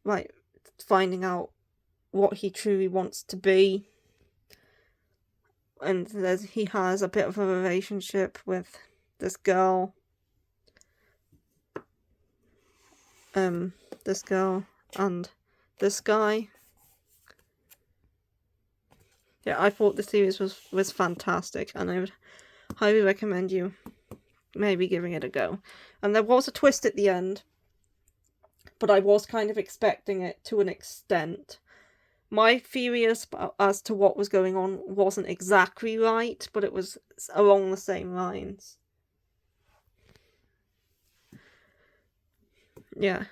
like finding out what he truly wants to be. And he has a bit of a relationship with this girl. This girl and this guy. Yeah, I thought the series was fantastic, and I would highly recommend you maybe giving it a go. And there was a twist at the end, but I was kind of expecting it to an extent. My theory as to what was going on wasn't exactly right, but it was along the same lines. Yeah.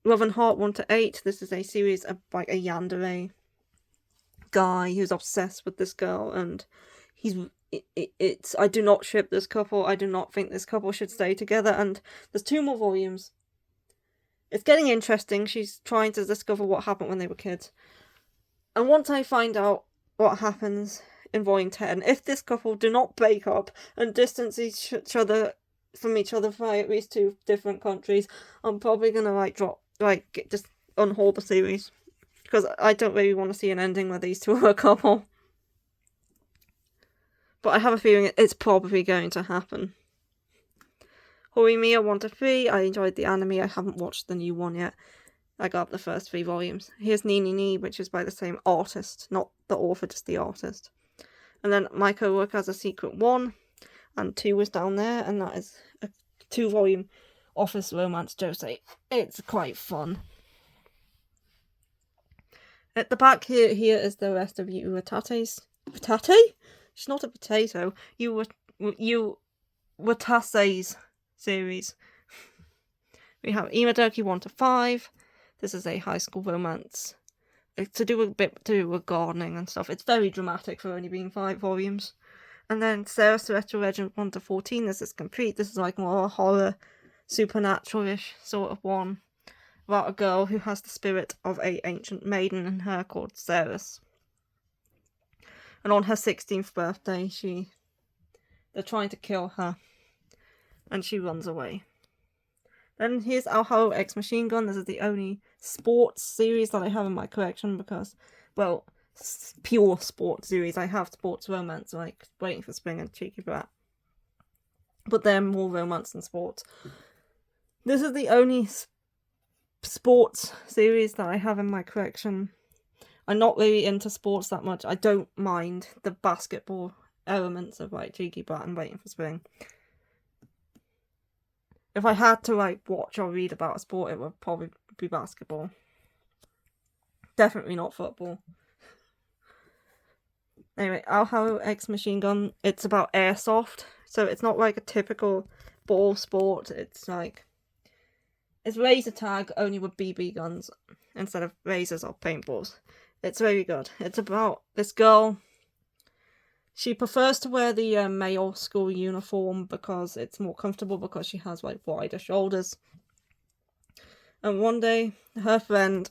Love and Heart 1 to 8. This is a series of like a yandere guy who's obsessed with this girl, and I do not ship this couple. I do not think this couple should stay together, and there's 2 more volumes. It's getting interesting. She's trying to discover what happened when they were kids. And once I find out what happens in Volume 10, if this couple do not break up and distance each other from each other by at least 2 different countries, I'm probably gonna just unhaul the series, because I don't really want to see an ending where these two are a couple. But I have a feeling it's probably going to happen. Horimiya 1 to 3, I enjoyed the anime. I haven't watched the new one yet. I got the first 3 volumes. Here's Ni Ni Ni, which is by the same artist, not the author, just the artist. And then My Co-Worker Has a Secret 1 and 2 is down there, and that is a 2-volume office romance josei. It's quite fun. At the back here is the rest of Yu Watate's... Watate? She's not a potato. Yu Watase's series. We have Imadoki 1 to 5. This is a high school romance. It's to do with gardening and stuff. It's very dramatic for only being 5 volumes. And then Sarah's Retro Legend 1 to 14. This is complete. This is like more a horror, supernatural-ish sort of one. About a girl who has the spirit of an ancient maiden in her called Ceres. And on her 16th birthday, they're trying to kill her. And she runs away. Then here's Alharo X Machine Gun. This is the only sports series that I have in my collection because, well, pure sports series. I have sports romance like Waiting for Spring and Cheeky Brat. But they're more romance than sports. This is the only sports series that I have in my collection. I'm not really into sports that much. I don't mind the basketball elements of like Cheeky Brat and Waiting for Spring. If I had to like watch or read about a sport, it would probably be basketball. Definitely not football. Anyway, Alharo X Machine Gun, it's about airsoft. So it's not like a typical ball sport. It's laser tag, only with BB guns instead of lasers or paintballs. It's very good. It's about this girl. She prefers to wear the male school uniform because it's more comfortable because she has like wider shoulders. And one day, her friend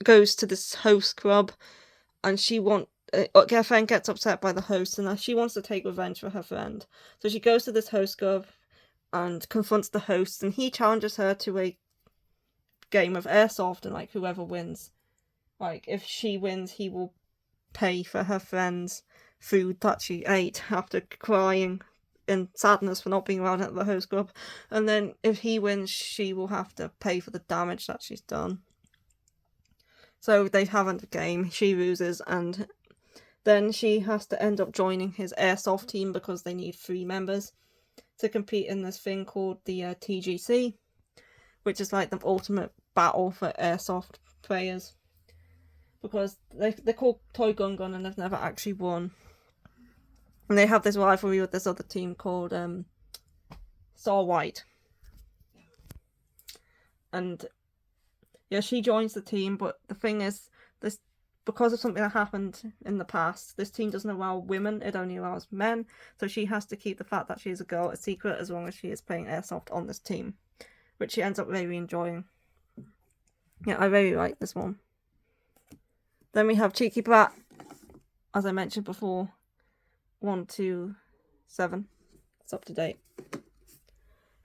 goes to this host club, and her friend gets upset by the host, and she wants to take revenge for her friend. So she goes to this host club and confronts the host, and he challenges her to a game of airsoft, and like whoever wins, like if she wins, he will pay for her friend's food that she ate after crying in sadness for not being allowed at the host club, and then if he wins, she will have to pay for the damage that she's done. So they have a game, she loses, and then she has to end up joining his airsoft team because they need 3 members to compete in this thing called the TGC, which is like the ultimate battle for airsoft players, because they're called Toy Gun Gun and they've never actually won. And they have this rivalry with this other team called Star White. And yeah, she joins the team, but the thing is, because of something that happened in the past, this team doesn't allow women, it only allows men, so she has to keep the fact that she's a girl a secret as long as she is playing airsoft on this team, which she ends up really enjoying. Yeah, I really like this one. Then we have Cheeky Brat, as I mentioned before, 1 to 7. It's up to date.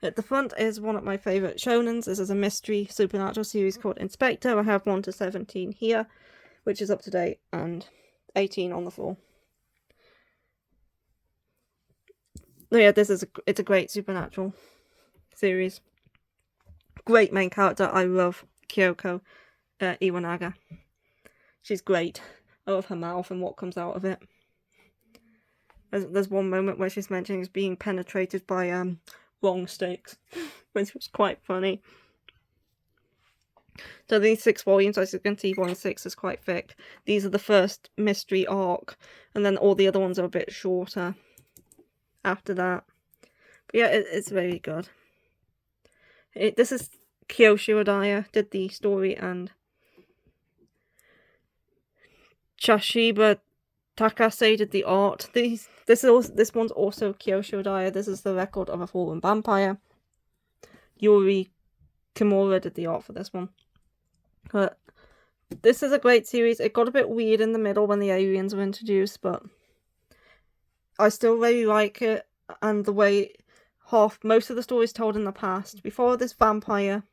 At the front is one of my favourite shonens. This is a mystery supernatural series called Inspector. I have 1 to 17 here, which is up to date, and 18 on the floor. Oh yeah, it's a great supernatural series. Great main character. I love Kyoko Iwanaga. She's great. I love her mouth and what comes out of it. There's one moment where she's mentioning being penetrated by long sticks, which was quite funny. So these 6 volumes, as you can see, volume 6 is quite thick. These are the first mystery arc, and then all the other ones are a bit shorter after that. But yeah, it's very good. This is Kiyoshi Odaya did the story, and Chashiba Takase did the art. This one's also Kiyoshi Odaya. This is the Record of a Fallen Vampire. Yuri Kimura did the art for this one. But This is a great series. It got a bit weird in the middle when the aliens were introduced, but I still really like it, and the way most of the stories told in the past. Before this vampire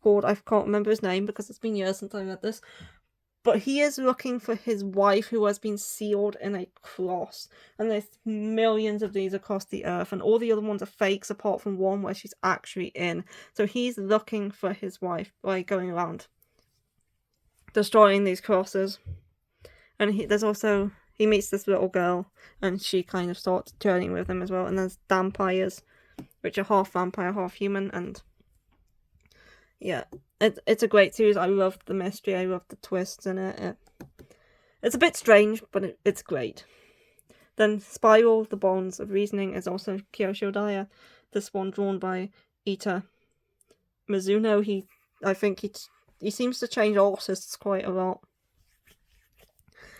called, I can't remember his name because it's been years since I read this, but he is looking for his wife who has been sealed in a cross, and there's millions of these across the earth, and all the other ones are fakes apart from one where she's actually in. So he's looking for his wife by going around destroying these crosses. And he meets this little girl, and she kind of starts journeying with him as well. And there's vampires, which are half vampire, half human, and yeah, it's a great series. I love the mystery, I love the twists in it. It's a bit strange, but it's great. Then Spiral, The Bonds of Reasoning is also Kyosho Daya. This one drawn by Ita Mizuno. I think he seems to change artists quite a lot.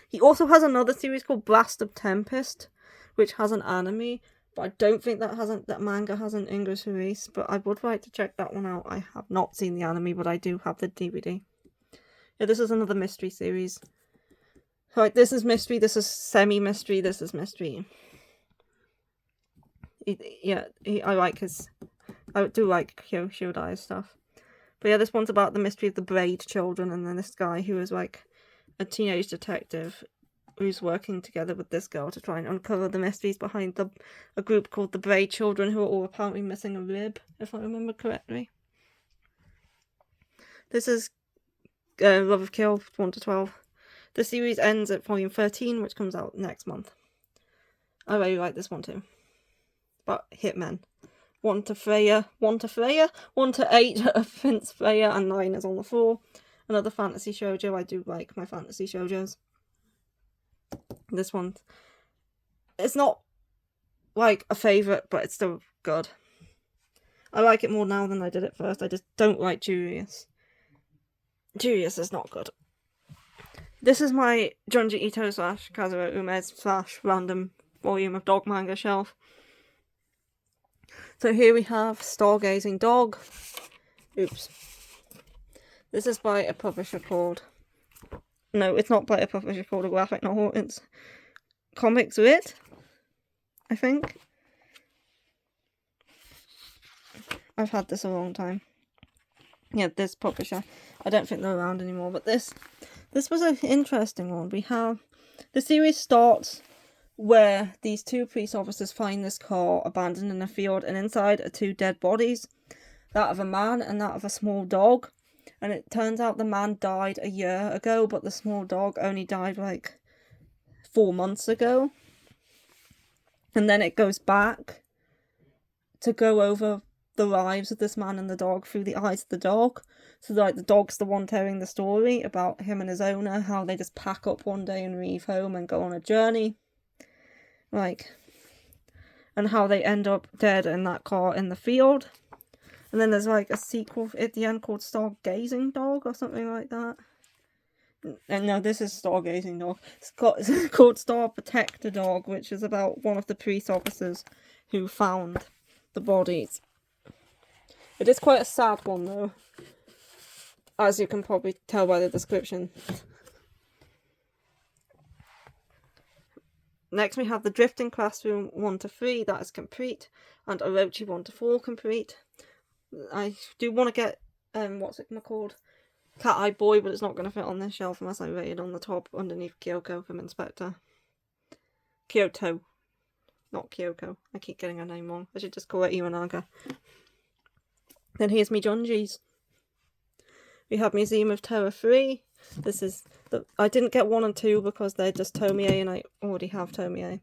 He also has another series called Blast of Tempest, which has an anime, but I don't think that manga has an English release, but I would like to check that one out. I have not seen the anime, but I do have the DVD. Yeah, this is another mystery series. Right, this is mystery, this is semi-mystery, this is mystery. I do like Kyosho Dai's stuff. But yeah, this one's about the mystery of the Braid children, and then this guy who is like a teenage detective who's working together with this girl to try and uncover the mysteries behind a group called the Braid Children, who are all apparently missing a rib, if I remember correctly. This is Love of Kill 1 to 12. The series ends at volume 13, which comes out next month. I really like this one too. But Hitmen. 1 to Freya, 1 to 8 of Prince Freya, and 9 is on the floor. Another fantasy shoujo. I do like my fantasy shoujos. This one, it's not like a favourite, but it's still good. I like it more now than I did at first. I just don't like Julius. Julius is not good. This is my Junji Ito / Kazuo Umes / random volume of dog manga shelf. So here we have Stargazing Dog. Oops. This is by a publisher called... No, it's not by a publisher called a graphic novel. It's Comics Lit, I think. I've had this a long time. Yeah, this publisher. I don't think they're around anymore, but this was an interesting one. We have... The series starts where these two police officers find this car abandoned in a field, and inside are 2 dead bodies, that of a man and that of a small dog. And it turns out the man died a year ago, but the small dog only died like 4 months ago. And then it goes back to go over the lives of this man and the dog through the eyes of the dog. So like the dog's the one telling the story about him and his owner, how they just pack up one day and leave home and go on a journey. And how they end up dead in that car in the field. And then there's like a sequel at the end called Stargazing Dog or something like that. And no, this is Stargazing Dog. It's called Star Protector Dog, which is about one of the police officers who found the bodies. It is quite a sad one though, as you can probably tell by the description. Next we have the Drifting Classroom 1 to 3, that is complete, and Orochi 1 to 4 complete. I do want to get, what's it called? Cat Eye Boy, but it's not going to fit on this shelf unless I rate it on the top underneath Kyoko from Inspector. Kyoto, not Kyoko. I keep getting her name wrong. I should just call it Iwanaga. Then here's me Junji's. We have Museum of Terror 3. This is I didn't get 1 and 2 because they're just Tomie and I already have Tomie.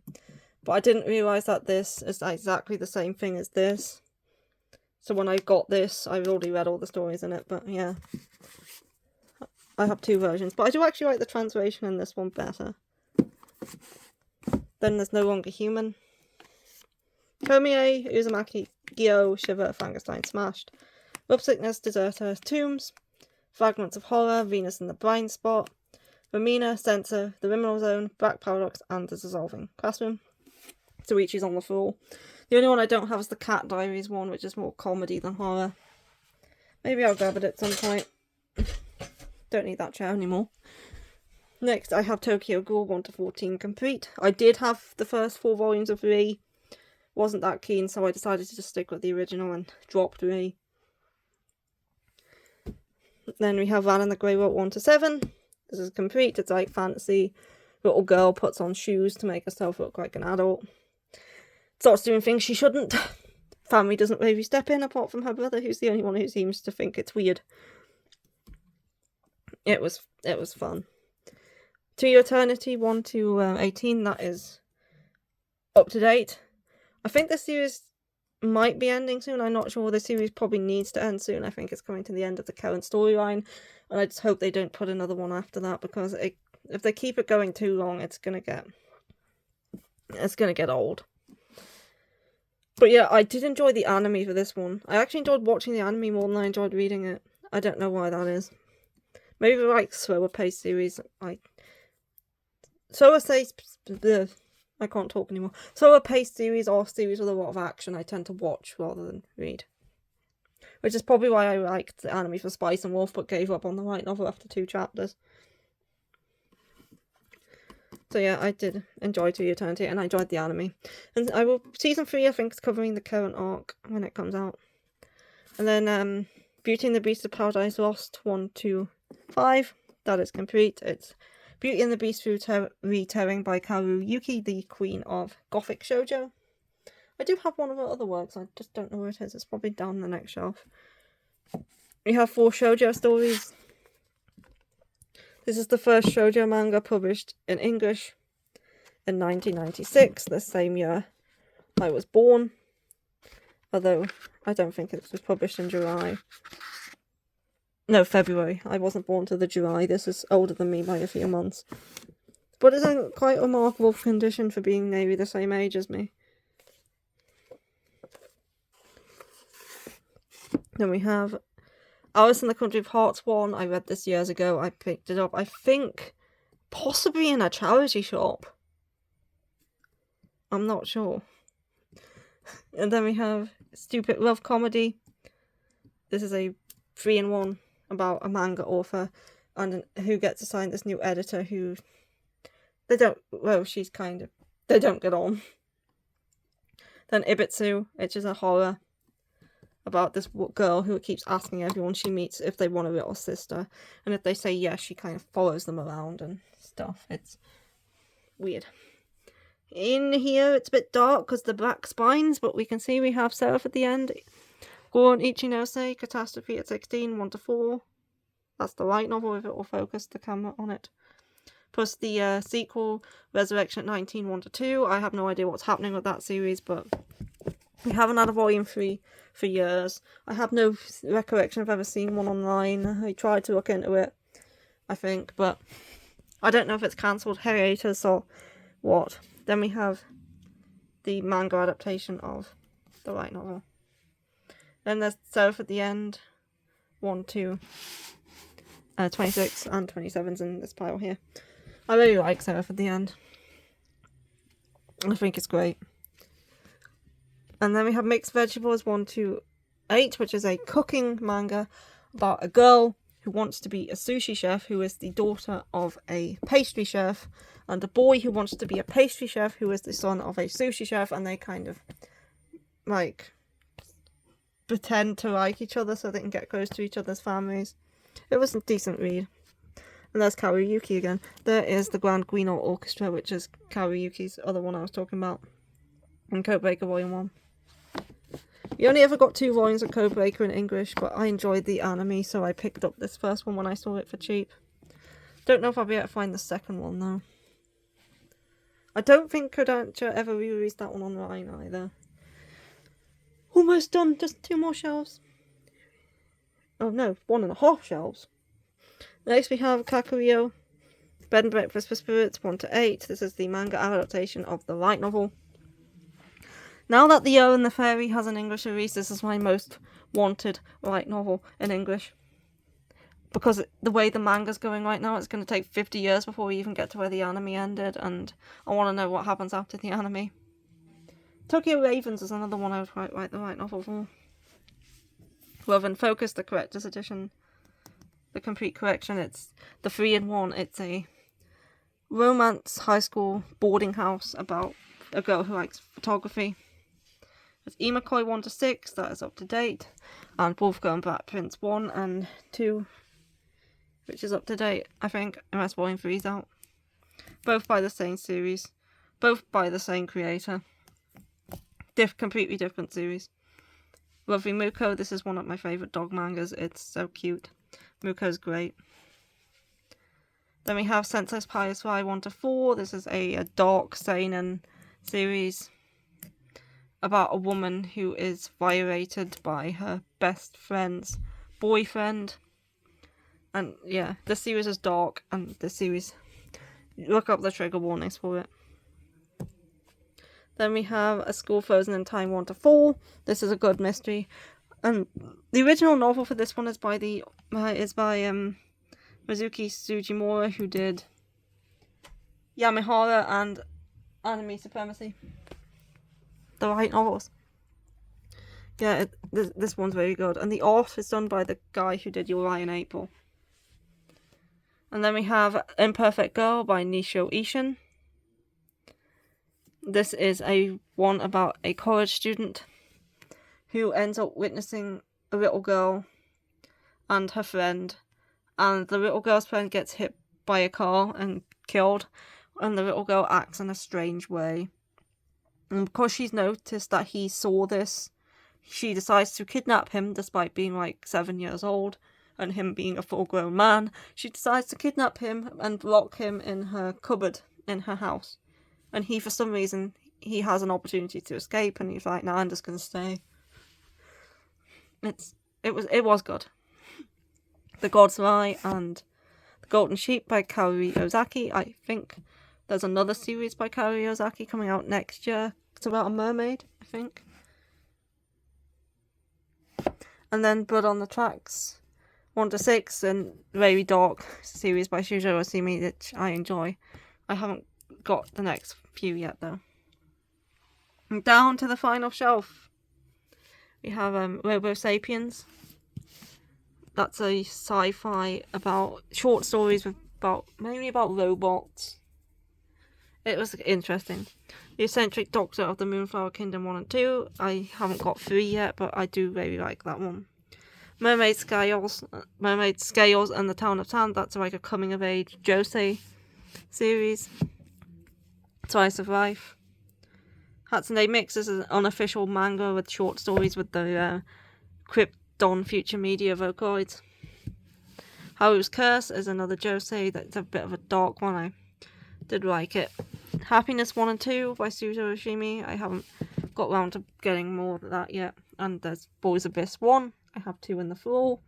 But I didn't realise that this is exactly the same thing as this. So when I got this, I've already read all the stories in it, but yeah. I have 2 versions, but I do actually like the translation in this one better. Then there's No Longer Human. Tomie, Uzumaki, Gyo, Shiver, Frankenstein Smashed. Love Sickness, Deserter, Tombs. Fragments of Horror, Venus in the Blind Spot. Romina, Censor, The Liminal Zone, Black Paradox, and The Dissolving Classroom. Suichi's on the floor. The only one I don't have is the Cat Diaries one, which is more comedy than horror. Maybe I'll grab it at some point. Don't need that chair anymore. Next, I have Tokyo Ghoul 1 to 14 complete. I did have the first 4 volumes of Re. Wasn't that keen, so I decided to just stick with the original and dropped Re. Then we have Van and the Grey Rope 1 to 7. This is complete. It's like fantasy. Little girl puts on shoes to make herself look like an adult. Starts doing things she shouldn't. Family doesn't really step in apart from her brother, who's the only one who seems to think it's weird. It was fun. To Your Eternity 1 to 18, that is up to date. I think the series might be ending soon. I'm not sure. The series probably needs to end soon. I think it's coming to the end of the current storyline, and I just hope they don't put another one after that, because if they keep it going too long, it's gonna get old. But yeah, I did enjoy the anime for this one. I actually enjoyed watching the anime more than I enjoyed reading it. I don't know why that is. Maybe like slower paced series, I can't talk anymore. Slower paced series or series with a lot of action, I tend to watch rather than read. Which is probably why I liked the anime for Spice and Wolf, but gave up on the light novel after 2 chapters. So yeah, I did enjoy To Your Eternity, and I enjoyed the anime. And season 3, I think, is covering the current arc when it comes out. And then Beauty and the Beast of Paradise Lost 1 to 5. That is complete. It's Beauty and the Beast retelling by Kaoru Yuki, the queen of Gothic shojo. I do have one of her other works, I just don't know where it is. It's probably down the next shelf. We have 4 shojo stories. This is the first shojo manga published in English in 1996, the same year I was born. Although, I don't think it was published in July. No, February. I wasn't born till the July. This is older than me by a few months. But it's in quite a remarkable condition for being maybe the same age as me. Then we have Alice in the Country of Hearts 1. I read this years ago. I picked it up, I think, possibly in a charity shop. I'm not sure. And then we have Stupid Love Comedy. This is a 3-in-1 about a manga author and who gets assigned this new editor who they don't get on. Then Ibitsu, which is a horror about this girl who keeps asking everyone she meets if they want a little sister, and if they say yes, she kind of follows them around and stuff. It's weird. In here it's a bit dark because the black spines, but we can see we have Seraph at the end. Goron Ichinose, Catastrophe at 16, 1 to 4. That's the light novel if it will focus the camera on it. Plus the sequel, Resurrection at 19, 1 to 2. I have no idea what's happening with that series, but we haven't had a volume 3 for years. I have no recollection of ever seeing one online. I tried to look into it, I think, but I don't know if it's cancelled, hiatus, or what. Then we have the manga adaptation of the light novel. Then there's Seraph at the end, 1 to 26 and 27's in this pile here. I really like Seraph at the end. I think it's great. And then we have Mixed Vegetables 1 to 8, which is a cooking manga about a girl who wants to be a sushi chef, who is the daughter of a pastry chef, and a boy who wants to be a pastry chef, who is the son of a sushi chef, and they kind of, like, pretend to like each other so they can get close to each other's families. It was a decent read. And there's Kaoru Yuki again. There is the Grand Guignol Orchestra, which is Kaoru Yuki's other one I was talking about, in Codebreaker Volume 1. We only ever got 2 volumes of Codebreaker in English, but I enjoyed the anime, so I picked up this first one when I saw it for cheap. Don't know if I'll be able to find the second one, though. I don't think Kodansha ever re-released that one online either. Almost done, just 2 more shelves. Oh no, 1.5 shelves. Next we have Kakuyo, Bed and Breakfast for Spirits 1 to 8. This is the manga adaptation of the light novel. Now that The Owl and the Fairy has an English release, this is my most wanted light novel in English. Because the way the manga's going right now, it's going to take 50 years before we even get to where the anime ended, and I want to know what happens after the anime. Tokyo Ravens is another one I would write the light novel for. Love and Focus, the Collector's Edition. the complete collection. It's the 3-in-1. It's a romance high school boarding house about a girl who likes photography. It's E. McCoy 1 to 6, that is up to date, and Wolfgang Black Prince 1 and 2, which is up to date, I think, unless Volume 3 is out. Both by the same series, both by the same creator. Completely different series. Lovely Muko, this is one of my favourite dog mangas, it's so cute. Muko's great. Then we have Senseless Pious Fly 1 to 4, this is a dark seinen series about a woman who is violated by her best friend's boyfriend. And yeah, the series is dark, and the series, look up the trigger warnings for it. Then we have A School Frozen in Time 1 to 4. This is a good mystery. And the original novel for this one is by Mizuki Sugimura, who did Yamihara and Enemy Supremacy. The right novels. Yeah, this one's very good. And the art is done by the guy who did Your Lie in April. And then we have Imperfect Girl by Nisho Ishin. This is a one about a college student who ends up witnessing a little girl and her friend. And the little girl's friend gets hit by a car and killed. And the little girl acts in a strange way. And because she's noticed that he saw this, she decides to kidnap him despite being like 7 years old. And him being a full-grown man, she decides to kidnap him and lock him in her cupboard in her house. And he, for some reason, he has an opportunity to escape, and he's like, "No, I'm just gonna stay." It was good. The God's Lie and The Golden Sheep by Kaori Ozaki. I think there's another series by Kaori Ozaki coming out next year. It's about a mermaid, I think. And then Blood on the Tracks 1 to 6, and very dark series by Shujo Osimi, which I enjoy. I haven't got the next few yet though. And down to the final shelf, we have Robo Sapiens. That's a sci-fi about short stories mainly about robots. It was interesting. The Eccentric Doctor of the Moonflower Kingdom 1 and 2. I haven't got 3 yet, but I do really like that one. Mermaid Scales and the Town of Sand. That's like a coming of age josei series. Slice of Life. Hatsune Mix is an unofficial manga with short stories with the Krypton Future Media Vocaloids. Haru's Curse is another josei that's a bit of a dark one. I did like it. Happiness 1 and 2 by Suzo Oshimi. I haven't got round to getting more of that yet. And there's Boys Abyss 1. I have 2 in the floor.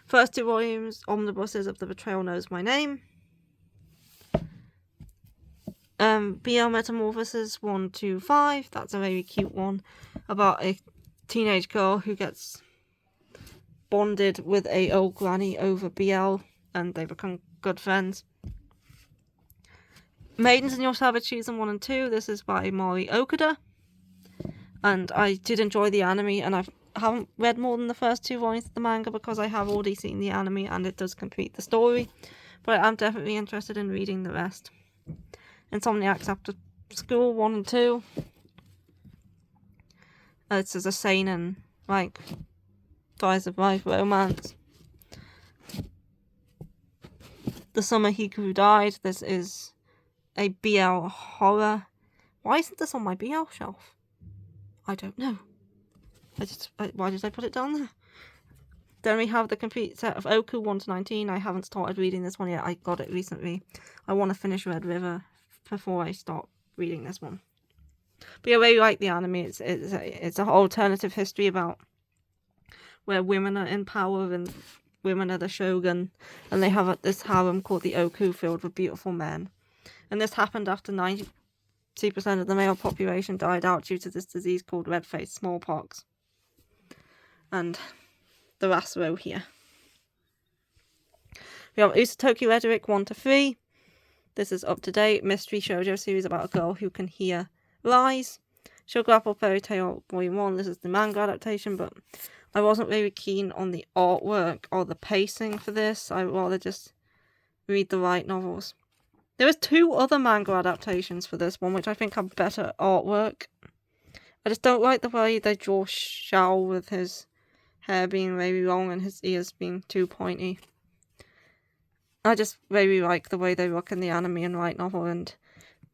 First 2 volumes, Omnibuses of the Betrayal Knows My Name. BL Metamorphosis 1 to 5. That's a very cute one about a teenage girl who gets bonded with a old granny over BL, and they become good friends. Maidens in Your Savage Season 1 and 2. This is by Mari Okuda. And I did enjoy the anime, and I haven't read more than the first 2 volumes of the manga because I have already seen the anime and it does complete the story. But I'm definitely interested in reading the rest. Insomniacs After School 1 and 2. This is a seinen, like, Slice of Life romance. The Summer Hikaru Died. This is a BL horror. Why isn't this on my BL shelf? I don't know. Why did I put it down there? Then we have the complete set of Oku 1 to 19. I haven't started reading this one yet. I got it recently. I want to finish Red River before I start reading this one. But I really like the anime. It's an alternative history about where women are in power and women are the shogun, and they have this harem called the Oku filled with beautiful men. And this happened after 90% of the male population died out due to this disease called red-faced smallpox. And the last row here. We have Usatoki Rhetoric 1 to 3. This is up to date. Mystery shoujo series about a girl who can hear lies. Sugar Apple Fairy Tale Volume 1. This is the manga adaptation, but I wasn't very keen on the artwork or the pacing for this. I'd rather just read the light novels. There is 2 other manga adaptations for this one, which I think have better artwork. I just don't like the way they draw Shao with his hair being very long and his ears being too pointy. I just really like the way they look in the anime and light novel, and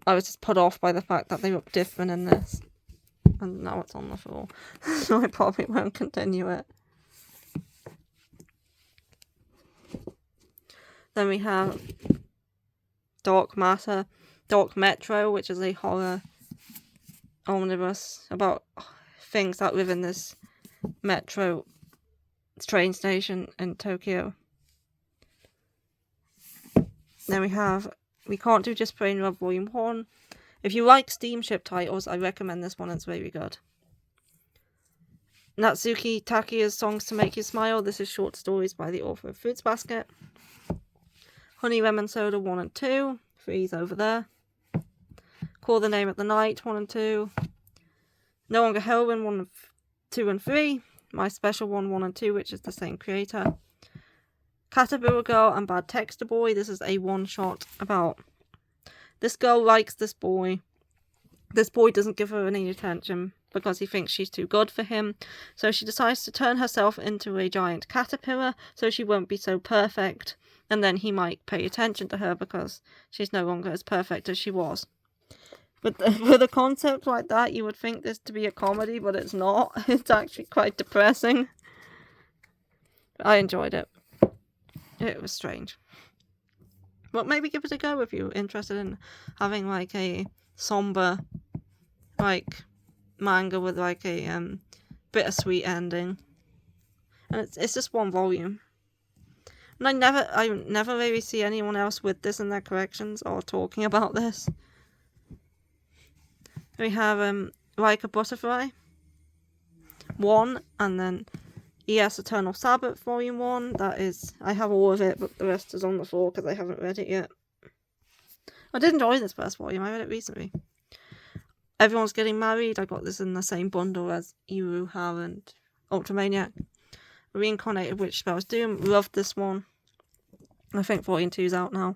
I was just put off by the fact that they look different in this. And now it's on the floor, so I probably won't continue it. Then we have Dark Metro, which is a horror omnibus about things that live in this metro train station in Tokyo. Then we have We Can't Do Just Plain Love Volume 1. If you like steamship titles, I recommend this one. It's very good. Natsuki Takeya's Songs to Make You Smile. This is short stories by the author of Fruits Basket. Honey Lemon Soda 1 and 2. 3's over there. Call the Name of the Night 1 and 2. No Longer Heroin 1, 2 and 3. My Special 1 and 2, which is the same creator. Caterpillar Girl and Bad Texture Boy. This is a one-shot about this girl likes this boy. This boy doesn't give her any attention because he thinks she's too good for him. So she decides to turn herself into a giant caterpillar so she won't be so perfect. And then he might pay attention to her because she's no longer as perfect as she was. With a concept like that, you would think this to be a comedy, but it's not. It's actually quite depressing. I enjoyed it. It was strange. But maybe give it a go if you're interested in having like a somber like manga with like a bittersweet ending. And it's just 1 volume. And I never really see anyone else with this in their collections or talking about this. We have Like a Butterfly 1, and then ES Eternal Sabbath Volume 1. That is, I have all of it, but the rest is on the floor because I haven't read it yet. I did enjoy this first volume. I read it recently. Everyone's Getting Married. I got this in the same bundle as Iruha and Ultramaniac. Reincarnated Witch Spells Doom. Loved this one. I think Volume 2's out now.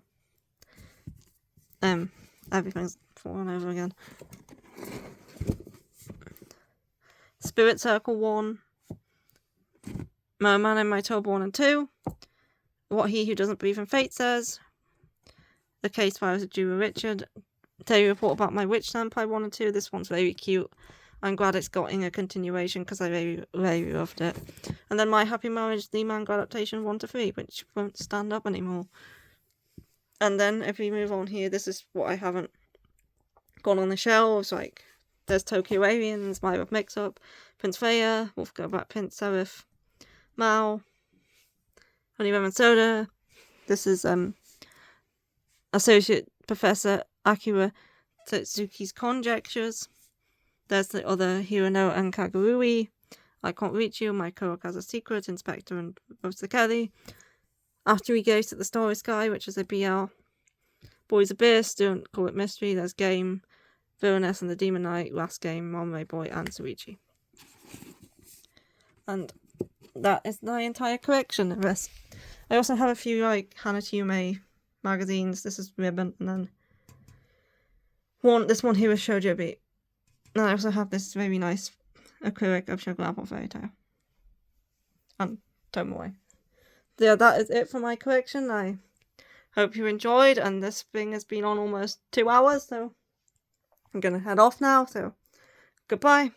Everything's falling over again. Spirit Circle 1. Merman in My Tub 1 and 2. What He Who Doesn't Believe in Fate Says. The Case Files of Jura Richard. Daily Report About My Witch Senpai 1 and 2. This one's very cute. I'm glad it's getting a continuation because I really, really loved it. And then My Happy Marriage, the manga adaptation 1 to 3, which won't stand up anymore. And then if we move on here, this is what I haven't gone on the shelves. Like, there's Tokyo Aliens, My Love Mix-Up, Prince Freya, Wolf Go Back, Prince Seraph, Mao, Honey Lemon Soda. This is Associate Professor Akira Tetsuki's Conjectures. There's the other Hirono and Kagurui, I Can't Reach You, My Kurokaza Secret, Inspector and Rosa Kelly. After He Goes to the Starry Sky, which is a BL. Boys Abyss, Don't Call It Mystery. There's Game, Villainess and the Demon Knight, Last Game, Monray Boy, and Suichi. And that is my entire collection of this. I also have a few like Hanatsume magazines. This is Ribbon, and then this one here is Shoujo Beat. And I also have this very nice acrylic of Sugar Apple Fairy Tale. And Tomoe. Yeah, that is it for my collection. I hope you enjoyed, and this thing has been on almost 2 hours, so I'm gonna head off now, so goodbye.